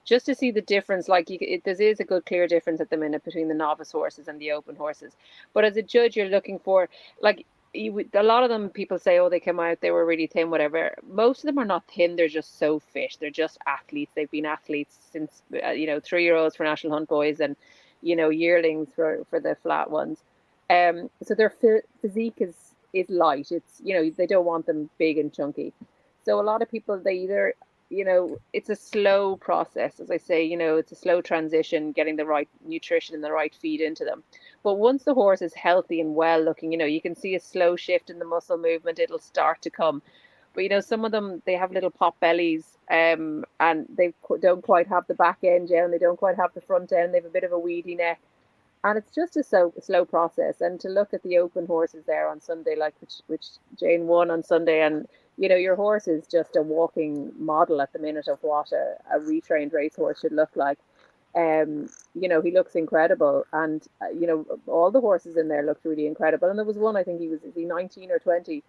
just to see the difference. Like, there is a good clear difference at the minute between the novice horses and the open horses. But as a judge, you're looking for, like, a lot of them, people say, oh, they came out, they were really thin, whatever. Most of them are not thin, they're just so fit. They're just athletes. They've been athletes since 3-year-olds for National Hunt Boys, and yearlings for the flat ones. So their physique is light. It's they don't want them big and chunky. So a lot of people, they either it's a slow process, as I say. It's a slow transition, getting the right nutrition and the right feed into them. But once the horse is healthy and well looking, you can see a slow shift in the muscle movement. It'll start to come. But some of them, they have little pop bellies, and they don't quite have the back end yet, and they don't quite have the front end. They have a bit of a weedy neck. And it's just a slow process. And to look at the open horses there on Sunday, like which Jane won on Sunday, and your horse is just a walking model at the minute of what a retrained racehorse should look like. You know, he looks incredible, and you know, all the horses in there looked really incredible. And there was one, I think is he 19 or 20,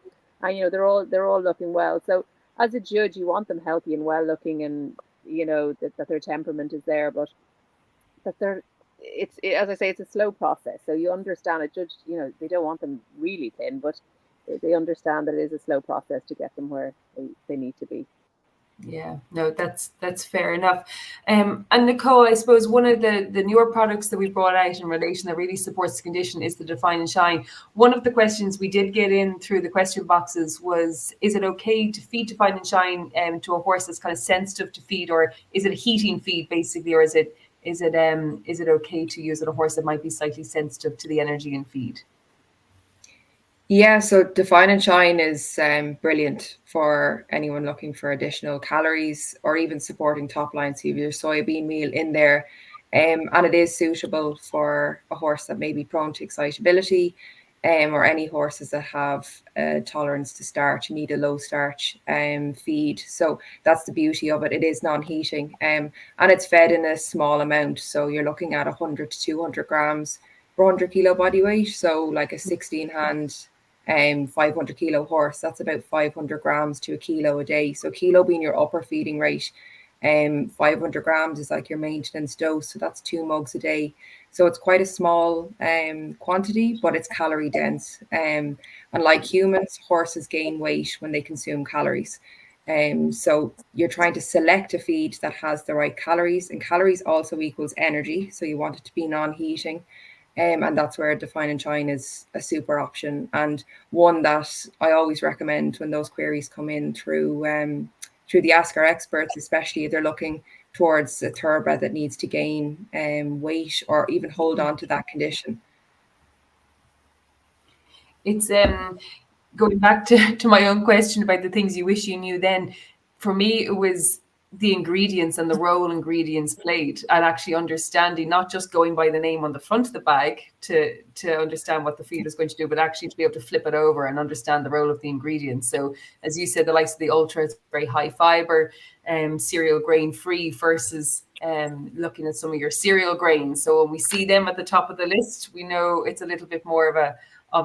and you know, they're all looking well. So as a judge, you want them healthy and well looking, and you know that their temperament is there, but that they're as I say, it's a slow process. So you understand a judge, you know, they don't want them really thin, but they understand that it is a slow process to get them where they need to be. Yeah, no, that's fair enough. And Nicole, I suppose one of the newer products that we brought out in relation that really supports the condition is the Define and Shine. One of the questions we did get in through the question boxes was, is it okay to feed Define and Shine to a horse that's kind of sensitive to feed, or is it a heating feed basically, or is it okay to use it a horse that might be slightly sensitive to the energy in feed? Yeah, so Define and Shine is brilliant for anyone looking for additional calories or even supporting top line. So you have your soybean meal in there, and it is suitable for a horse that may be prone to excitability, or any horses that have tolerance to starch, need a low starch feed. So that's the beauty of it. It is non-heating, and it's fed in a small amount. So you're looking at 100 to 200 grams per 100 kilo body weight. So like a 16 hand 500 kilo horse, that's about 500 grams to a kilo a day. So kilo being your upper feeding rate, 500 grams is like your maintenance dose. So that's 2 mugs a day. So it's quite a small quantity, but it's calorie dense. And like humans, horses gain weight when they consume calories. So you're trying to select a feed that has the right calories, and calories also equals energy. So you want it to be non-heating. And that's where Define and Shine is a super option, and one that I always recommend when those queries come in through the Ask Our Experts, especially if they're looking towards a thoroughbred that needs to gain weight or even hold on to that condition. It's going back to my own question about the things you wish you knew then. For me, it was the ingredients and the role ingredients played, and actually understanding, not just going by the name on the front of the bag to understand what the feed is going to do, but actually to be able to flip it over and understand the role of the ingredients. So as you said, the likes of the Ultra, it's very high fiber, cereal grain free, versus looking at some of your cereal grains. So when we see them at the top of the list, we know it's a little bit more of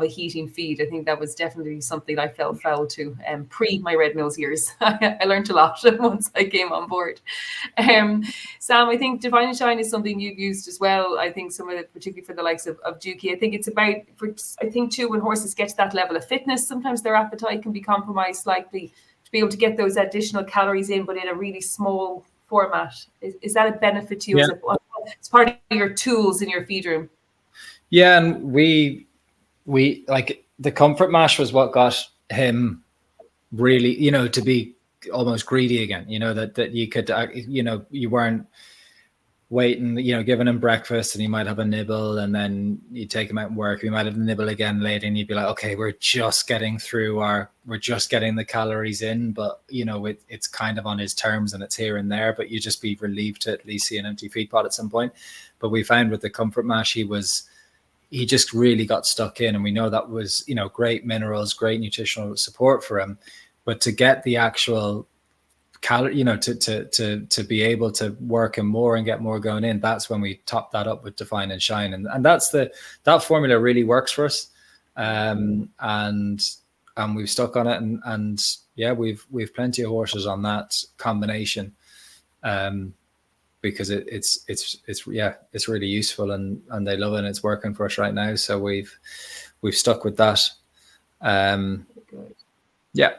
a heating feed. I think that was definitely something I fell foul to pre my Red Mills years. I learned a lot once I came on board. Sam, I think Define and Shine is something you've used as well. I think some of it, particularly for the likes of Dookie, I think it's about, I think too, when horses get to that level of fitness, sometimes their appetite can be compromised slightly, to be able to get those additional calories in, but in a really small format. Is that a benefit to you? Yeah. As part of your tools in your feed room? Yeah, and we like the comfort mash was what got him really, you know, to be almost greedy again, you know, that you could, you know, you weren't waiting, you know, giving him breakfast and he might have a nibble, and then you take him out and work, he might have a nibble again later, and you'd be like, okay, we're just getting the calories in, but you know, it's kind of on his terms and it's here and there, but you just be relieved to at least see an empty feed pot at some point. But we found with the comfort mash, he just really got stuck in, and we know that was, you know, great minerals, great nutritional support for him, but to get the actual calorie, you know, to be able to work him more and get more going in, that's when we top that up with Define and Shine, and that formula really works for us, and we've stuck on it, and yeah, we've plenty of horses on that combination, because it's really useful, and they love it, and it's working for us right now. So we've stuck with that. Yeah.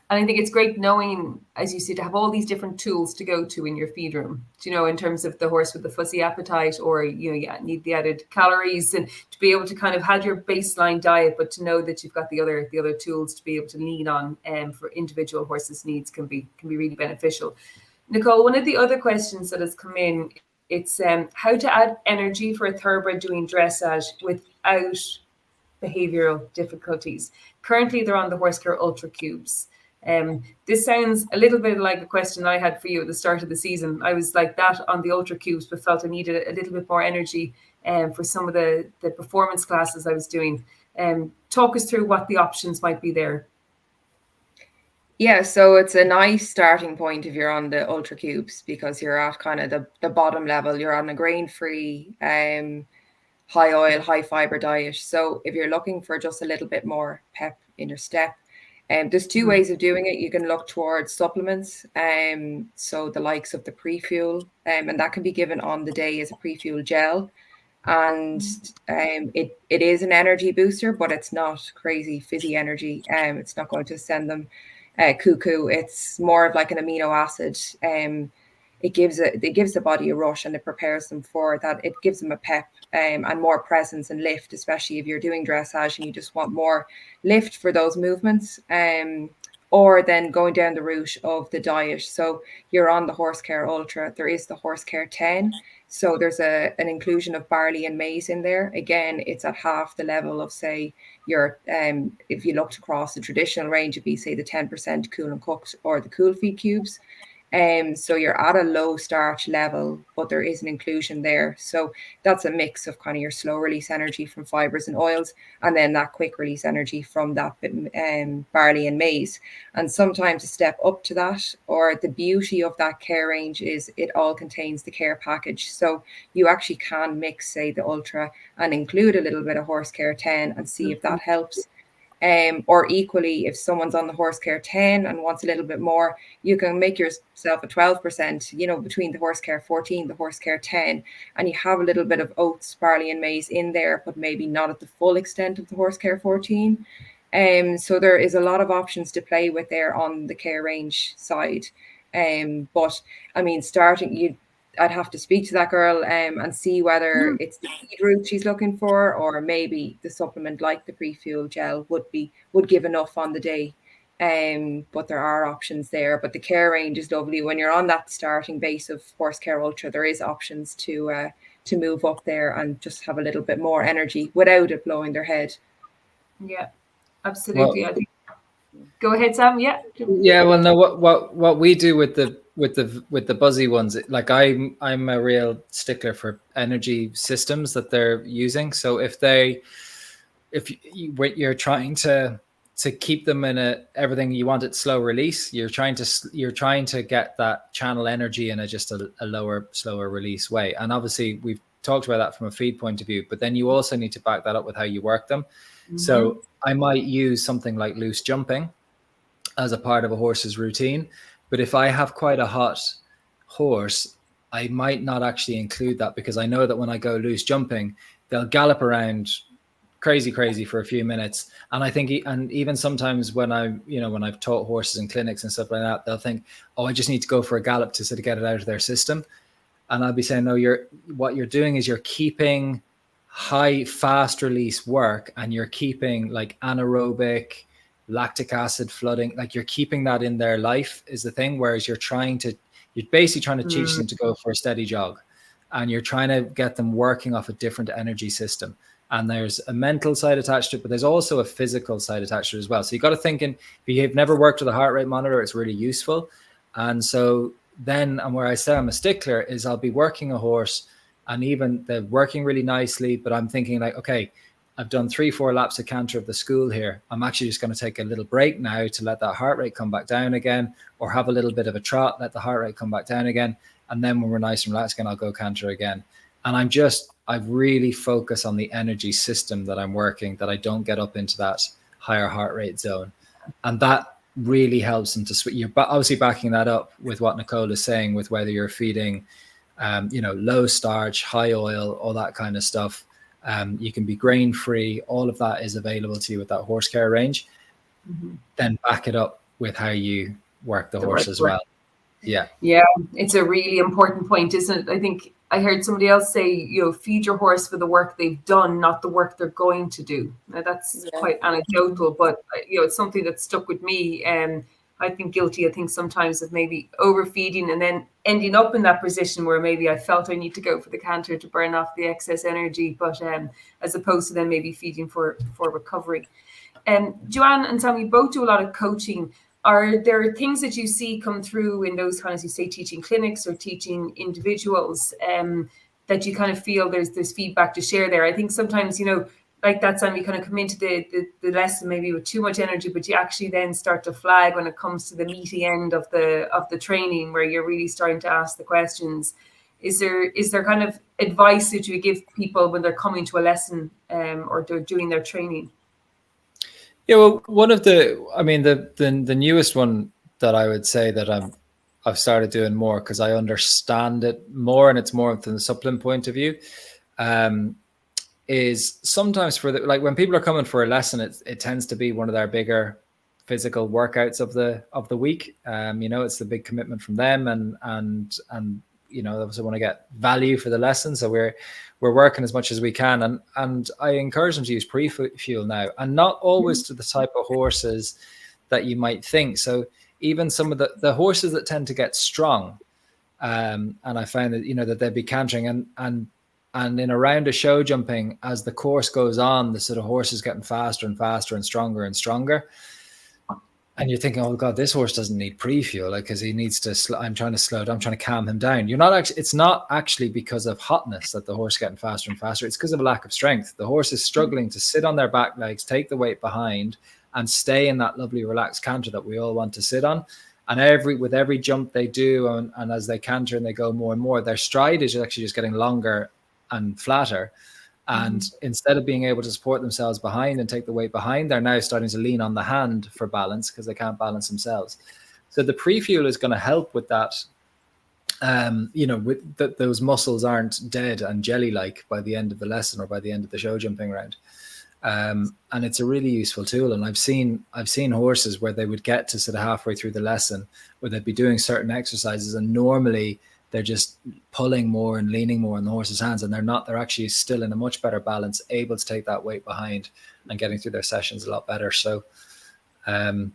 And I think it's great knowing, as you said, to have all these different tools to go to in your feed room, you know, in terms of the horse with the fussy appetite, or, you know, you need the added calories, and to be able to kind of have your baseline diet, but to know that you've got the other tools to be able to lean on for individual horses' needs can be really beneficial. Nicole, one of the other questions that has come in, it's how to add energy for a thoroughbred doing dressage without behavioural difficulties. Currently, they're on the Horsecare Ultra Cubes. This sounds a little bit like a question I had for you at the start of the season. I was like that on the Ultra Cubes, but felt I needed a little bit more energy for some of the performance classes I was doing. Talk us through what the options might be there. Yeah, so it's a nice starting point if you're on the Ultra Cubes, because you're at kind of the bottom level. You're on a grain-free, high oil, high fiber diet. So if you're looking for just a little bit more pep in your step, there's two ways of doing it. You can look towards supplements, so the likes of the pre-fuel, and that can be given on the day as a pre-fuel gel. And it is an energy booster, but it's not crazy fizzy energy. It's not going to send them cuckoo. It's more of like an amino acid. It gives the body a rush, and it prepares them for that. It gives them a pep and more presence and lift, especially if you're doing dressage and you just want more lift for those movements. Or then going down the route of the diet. So you're on the Horse Care Ultra. There is the Horse Care 10. So there's an inclusion of barley and maize in there. Again, it's at half the level of, say, your if you looked across the traditional range, it'd be, say, the 10% cool and cooked or the cool feed cubes. So you're at a low starch level, but there is an inclusion there. So that's a mix of kind of your slow release energy from fibers and oils, and then that quick release energy from that barley and maize. And sometimes a step up to that, or the beauty of that care range is it all contains the care package. So you actually can mix, say, the Ultra and include a little bit of Horse Care 10 and see if that helps. Or equally, if someone's on the Horse Care 10 and wants a little bit more, you can make yourself a 12%, between the Horse Care 14, the Horse Care 10, and you have a little bit of oats, barley and maize in there, but maybe not at the full extent of the Horse Care 14. So there is a lot of options to play with there on the care range side. But I mean, I'd have to speak to that girl and see whether it's the feed route she's looking for, or maybe the supplement like the pre-fuel gel would give enough on the day. But there are options there. But the care range is lovely. When you're on that starting base of Horse Care Ultra, there is options to move up there and just have a little bit more energy without it blowing their head. Yeah, absolutely. Well, I think. Go ahead, Sam. Yeah. Yeah. Well, no. What we do with the buzzy ones, like I'm a real stickler for energy systems that they're using. So if you're trying to keep them in everything you want it slow release, you're trying to get that channel energy in just a lower, slower release way. And obviously we've talked about that from a feed point of view, but then you also need to back that up with how you work them. Mm-hmm. So I might use something like loose jumping as a part of a horse's routine. But if I have quite a hot horse, I might not actually include that, because I know that when I go loose jumping, they'll gallop around crazy for a few minutes. And I think, and even sometimes when I've taught horses in clinics and stuff like that, they'll think, oh, I just need to go for a gallop to sort of get it out of their system. And I'll be saying, no, what you're doing is you're keeping high, fast release work, and you're keeping like anaerobic, lactic acid flooding, like you're keeping that in their life is the thing. Whereas you're basically trying to teach them to go for a steady jog, and you're trying to get them working off a different energy system. And there's a mental side attached to it, but there's also a physical side attached to it as well. So you got to think, if you've never worked with a heart rate monitor, it's really useful. And so then, and where I say I'm a stickler is I'll be working a horse, and even they're working really nicely, but I'm thinking like, okay, I've done 3-4 laps of canter of the school here. I'm actually just going to take a little break now to let that heart rate come back down again, or have a little bit of a trot, let the heart rate come back down again. And then when we're nice and relaxed again, I'll go canter again. And I really focus on the energy system that I'm working, that I don't get up into that higher heart rate zone. And that really helps them to you're obviously backing that up with what Nicole is saying, with whether you're feeding, low starch, high oil, all that kind of stuff. You can be grain free. All of that is available to you with that horse care range. Mm-hmm. Then back it up with how you work the horse as well. Yeah. Yeah. It's a really important point, isn't it? I think I heard somebody else say, feed your horse for the work they've done, not the work they're going to do. Now that's quite anecdotal, but it's something that stuck with me. I've been guilty, I think, sometimes of maybe overfeeding and then ending up in that position where maybe I felt I need to go for the canter to burn off the excess energy, but as opposed to then maybe feeding for recovery. Joanne and Sam, you both do a lot of coaching. Are there things that you see come through in those kind of, you say, teaching clinics or teaching individuals that you kind of feel there's feedback to share there? I think sometimes, like that time you kind of come into the lesson maybe with too much energy, but you actually then start to flag when it comes to the meaty end of the training, where you're really starting to ask the questions. Is there kind of advice that you give people when they're coming to a lesson or they're doing their training? Yeah, well, one of the newest one that I would say that I've started doing more because I understand it more, and it's more from the supplement point of view, is sometimes like when people are coming for a lesson, it tends to be one of their bigger physical workouts of the week. It's the big commitment from them, and they also want to get value for the lesson. So we're working as much as we can, and I encourage them to use pre-fuel now, and not always to the type of horses that you might think. So even some of the horses that tend to get strong, and I find that that they'd be cantering and in a round of show jumping, as the course goes on, the sort of horse is getting faster and faster and stronger. And you're thinking, oh God, this horse doesn't need pre-fuel, like, because he needs to. I'm trying to slow down. I'm trying to calm him down. It's not actually because of hotness that the horse is getting faster and faster. It's because of a lack of strength. The horse is struggling to sit on their back legs, take the weight behind, and stay in that lovely relaxed canter that we all want to sit on. And with every jump they do, and as they canter and they go more and more, their stride is actually just getting longer and flatter. And instead of being able to support themselves behind and take the weight behind, they're now starting to lean on the hand for balance because they can't balance themselves. So the pre-fuel is going to help with that. Those muscles aren't dead and jelly-like by the end of the lesson or by the end of the show jumping round. And it's a really useful tool. And I've seen horses where they would get to sort of halfway through the lesson where they'd be doing certain exercises, and normally they're just pulling more and leaning more on the horse's hands, and they're actually still in a much better balance, able to take that weight behind and getting through their sessions a lot better. So again,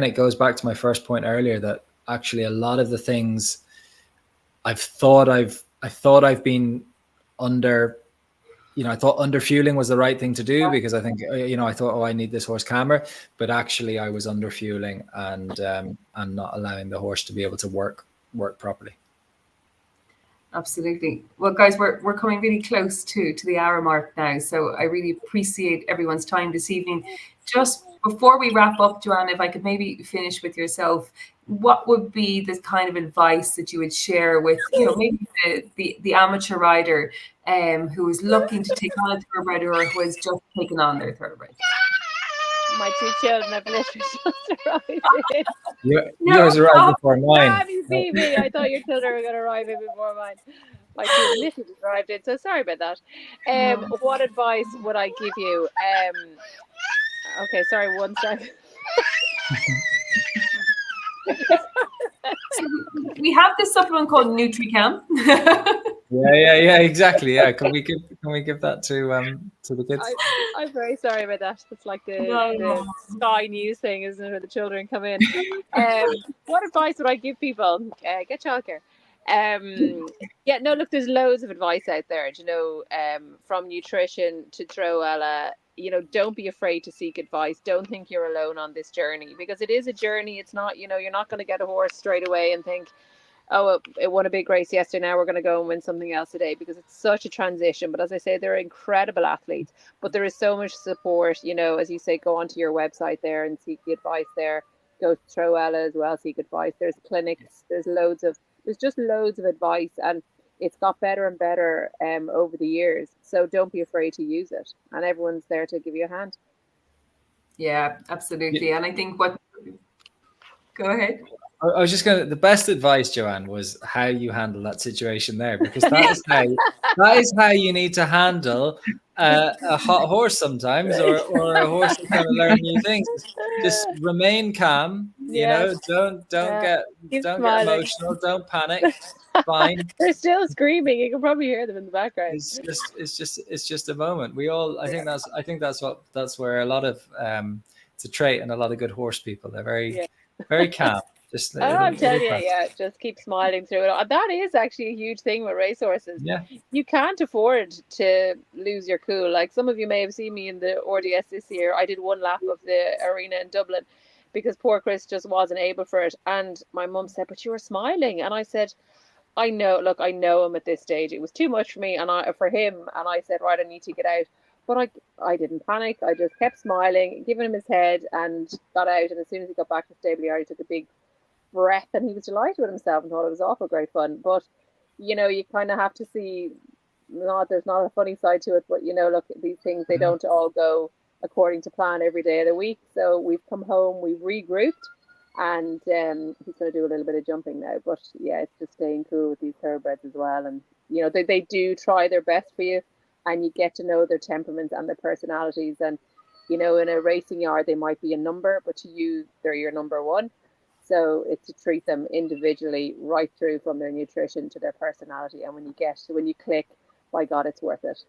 it goes back to my first point earlier that actually a lot of the things I thought I've been under, I thought under fueling was the right thing to do, because I think, I thought, oh, I need this horse calmer, but actually I was under fueling and not allowing the horse to be able to work properly. Absolutely. Well, guys, we're coming really close to the hour mark now, so I really appreciate everyone's time this evening. Just before we wrap up, Joanne, if I could maybe finish with yourself, what would be the kind of advice that you would share with, maybe the amateur rider who is looking to take on a thoroughbred or who has just taken on their thoroughbred? My two children have literally just arrived in. Yours arrived before mine. You see me. I thought your children were going to arrive in before mine. My two literally just arrived in, so sorry about that. What advice would I give you? Okay, sorry, one second. So we have this supplement called NutriCam. Yeah, exactly. Yeah, can we give that to the kids? I'm very sorry about that. It's like the Sky News thing, isn't it, where the children come in. What advice would I give people? Get childcare. Look, there's loads of advice out there. From nutrition to Treo Eile. Don't be afraid to seek advice. Don't think you're alone on this journey, because it is a journey. It's not, you're not going to get a horse straight away and think, oh, it won a big race yesterday, now we're going to go and win something else today, because it's such a transition. But as I say, they're incredible athletes, but there is so much support. As you say, go onto your website there and seek the advice there. Go to Treo Eile as well, seek advice. There's clinics, there's just loads of advice, and it's got better and better over the years. So don't be afraid to use it, and everyone's there to give you a hand. Yeah, absolutely. Yeah. And I think go ahead. I was just the best advice, Joanne, was how you handle that situation there, because that is how you need to handle a hot horse sometimes, or a horse that's going to learn new things. Just remain calm, don't get emotional, don't panic. Fine. They're still screaming. You can probably hear them in the background. It's just a moment. I think that's where a lot of it's a trait in a lot of good horse people. They're very calm. I'm telling you, just keep smiling through it. That is actually a huge thing with racehorses. Yeah. You can't afford to lose your cool. Like, some of you may have seen me in the RDS this year. I did one lap of the arena in Dublin because poor Chris just wasn't able for it. And my mum said, but you were smiling. And I said, I know him at this stage. It was too much for me for him. And I said, right, I need to get out. But I didn't panic. I just kept smiling, giving him his head, and got out. And as soon as he got back to the stable yard, he took a big breath, and he was delighted with himself and thought it was awful great fun. But you kind of have to see, there's not a funny side to it, but look, these things, they don't all go according to plan every day of the week. So we've come home, we've regrouped, and he's going to do a little bit of jumping now. But yeah, it's just staying cool with these thoroughbreds as well. And they do try their best for you, and you get to know their temperaments and their personalities. And in a racing yard, they might be a number, but to you, they're your number one. So it's to treat them individually, right through from their nutrition to their personality. And when you click, by God, it's worth it.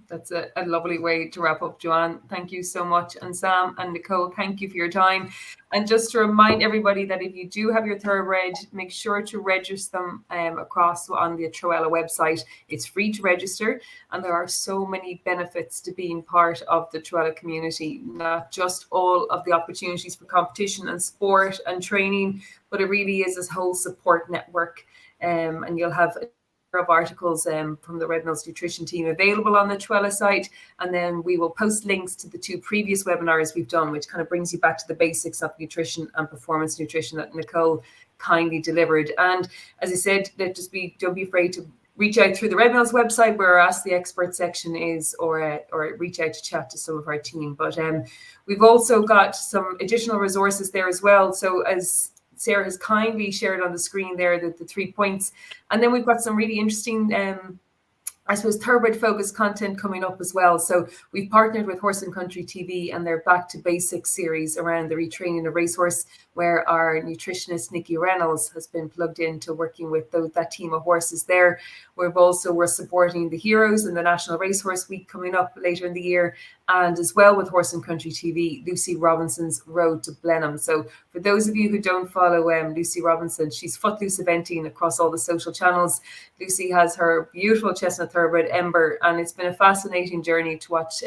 That's a lovely way to wrap up, Joanne. Thank you so much. And Sam and Nicole, thank you for your time. And just to remind everybody that if you do have your thoroughbred, make sure to register them across on the Treo Eile website. It's free to register, and there are so many benefits to being part of the Treo Eile community, not just all of the opportunities for competition and sport and training, but it really is this whole support network. And you'll have of articles from the Red Nose Nutrition team available on the Treo Eile site, and then we will post links to the 2 previous webinars we've done, which kind of brings you back to the basics of nutrition and performance nutrition that Nicole kindly delivered. And as I said, don't be afraid to reach out through the Red Nose website where our Ask the Expert section is, or reach out to chat to some of our team. But we've also got some additional resources there as well. So as Sarah has kindly shared on the screen there, the 3 points. And then we've got some really interesting, I suppose, thoroughbred focused content coming up as well. So we've partnered with Horse and Country TV and their Back to Basics series around the retraining of racehorse, where our nutritionist Nikki Reynolds has been plugged into working with that team of horses there. We're supporting the heroes in the National Racehorse Week coming up later in the year, and as well with Horse and Country TV, Lucy Robinson's Road to Blenheim. So for those of you who don't follow Lucy Robinson, she's footloose eventing across all the social channels. Lucy has her beautiful chestnut thoroughbred Ember, and it's been a fascinating journey to watch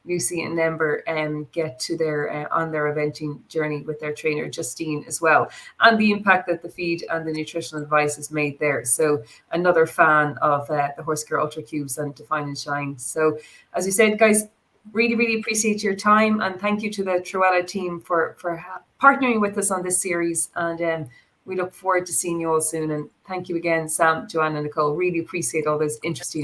Lucy and Ember get to their on their eventing journey with their trainer Justine as well, and the impact that the feed and the nutritional advice has made there. So another fan of the Horse Care Ultra Cubes and Define and Shine. So as you said, guys, really appreciate your time, and thank you to the Treo Eile team for partnering with us on this series. And we look forward to seeing you all soon. And thank you again, Sam, Joanne, and Nicole. Really appreciate all those interesting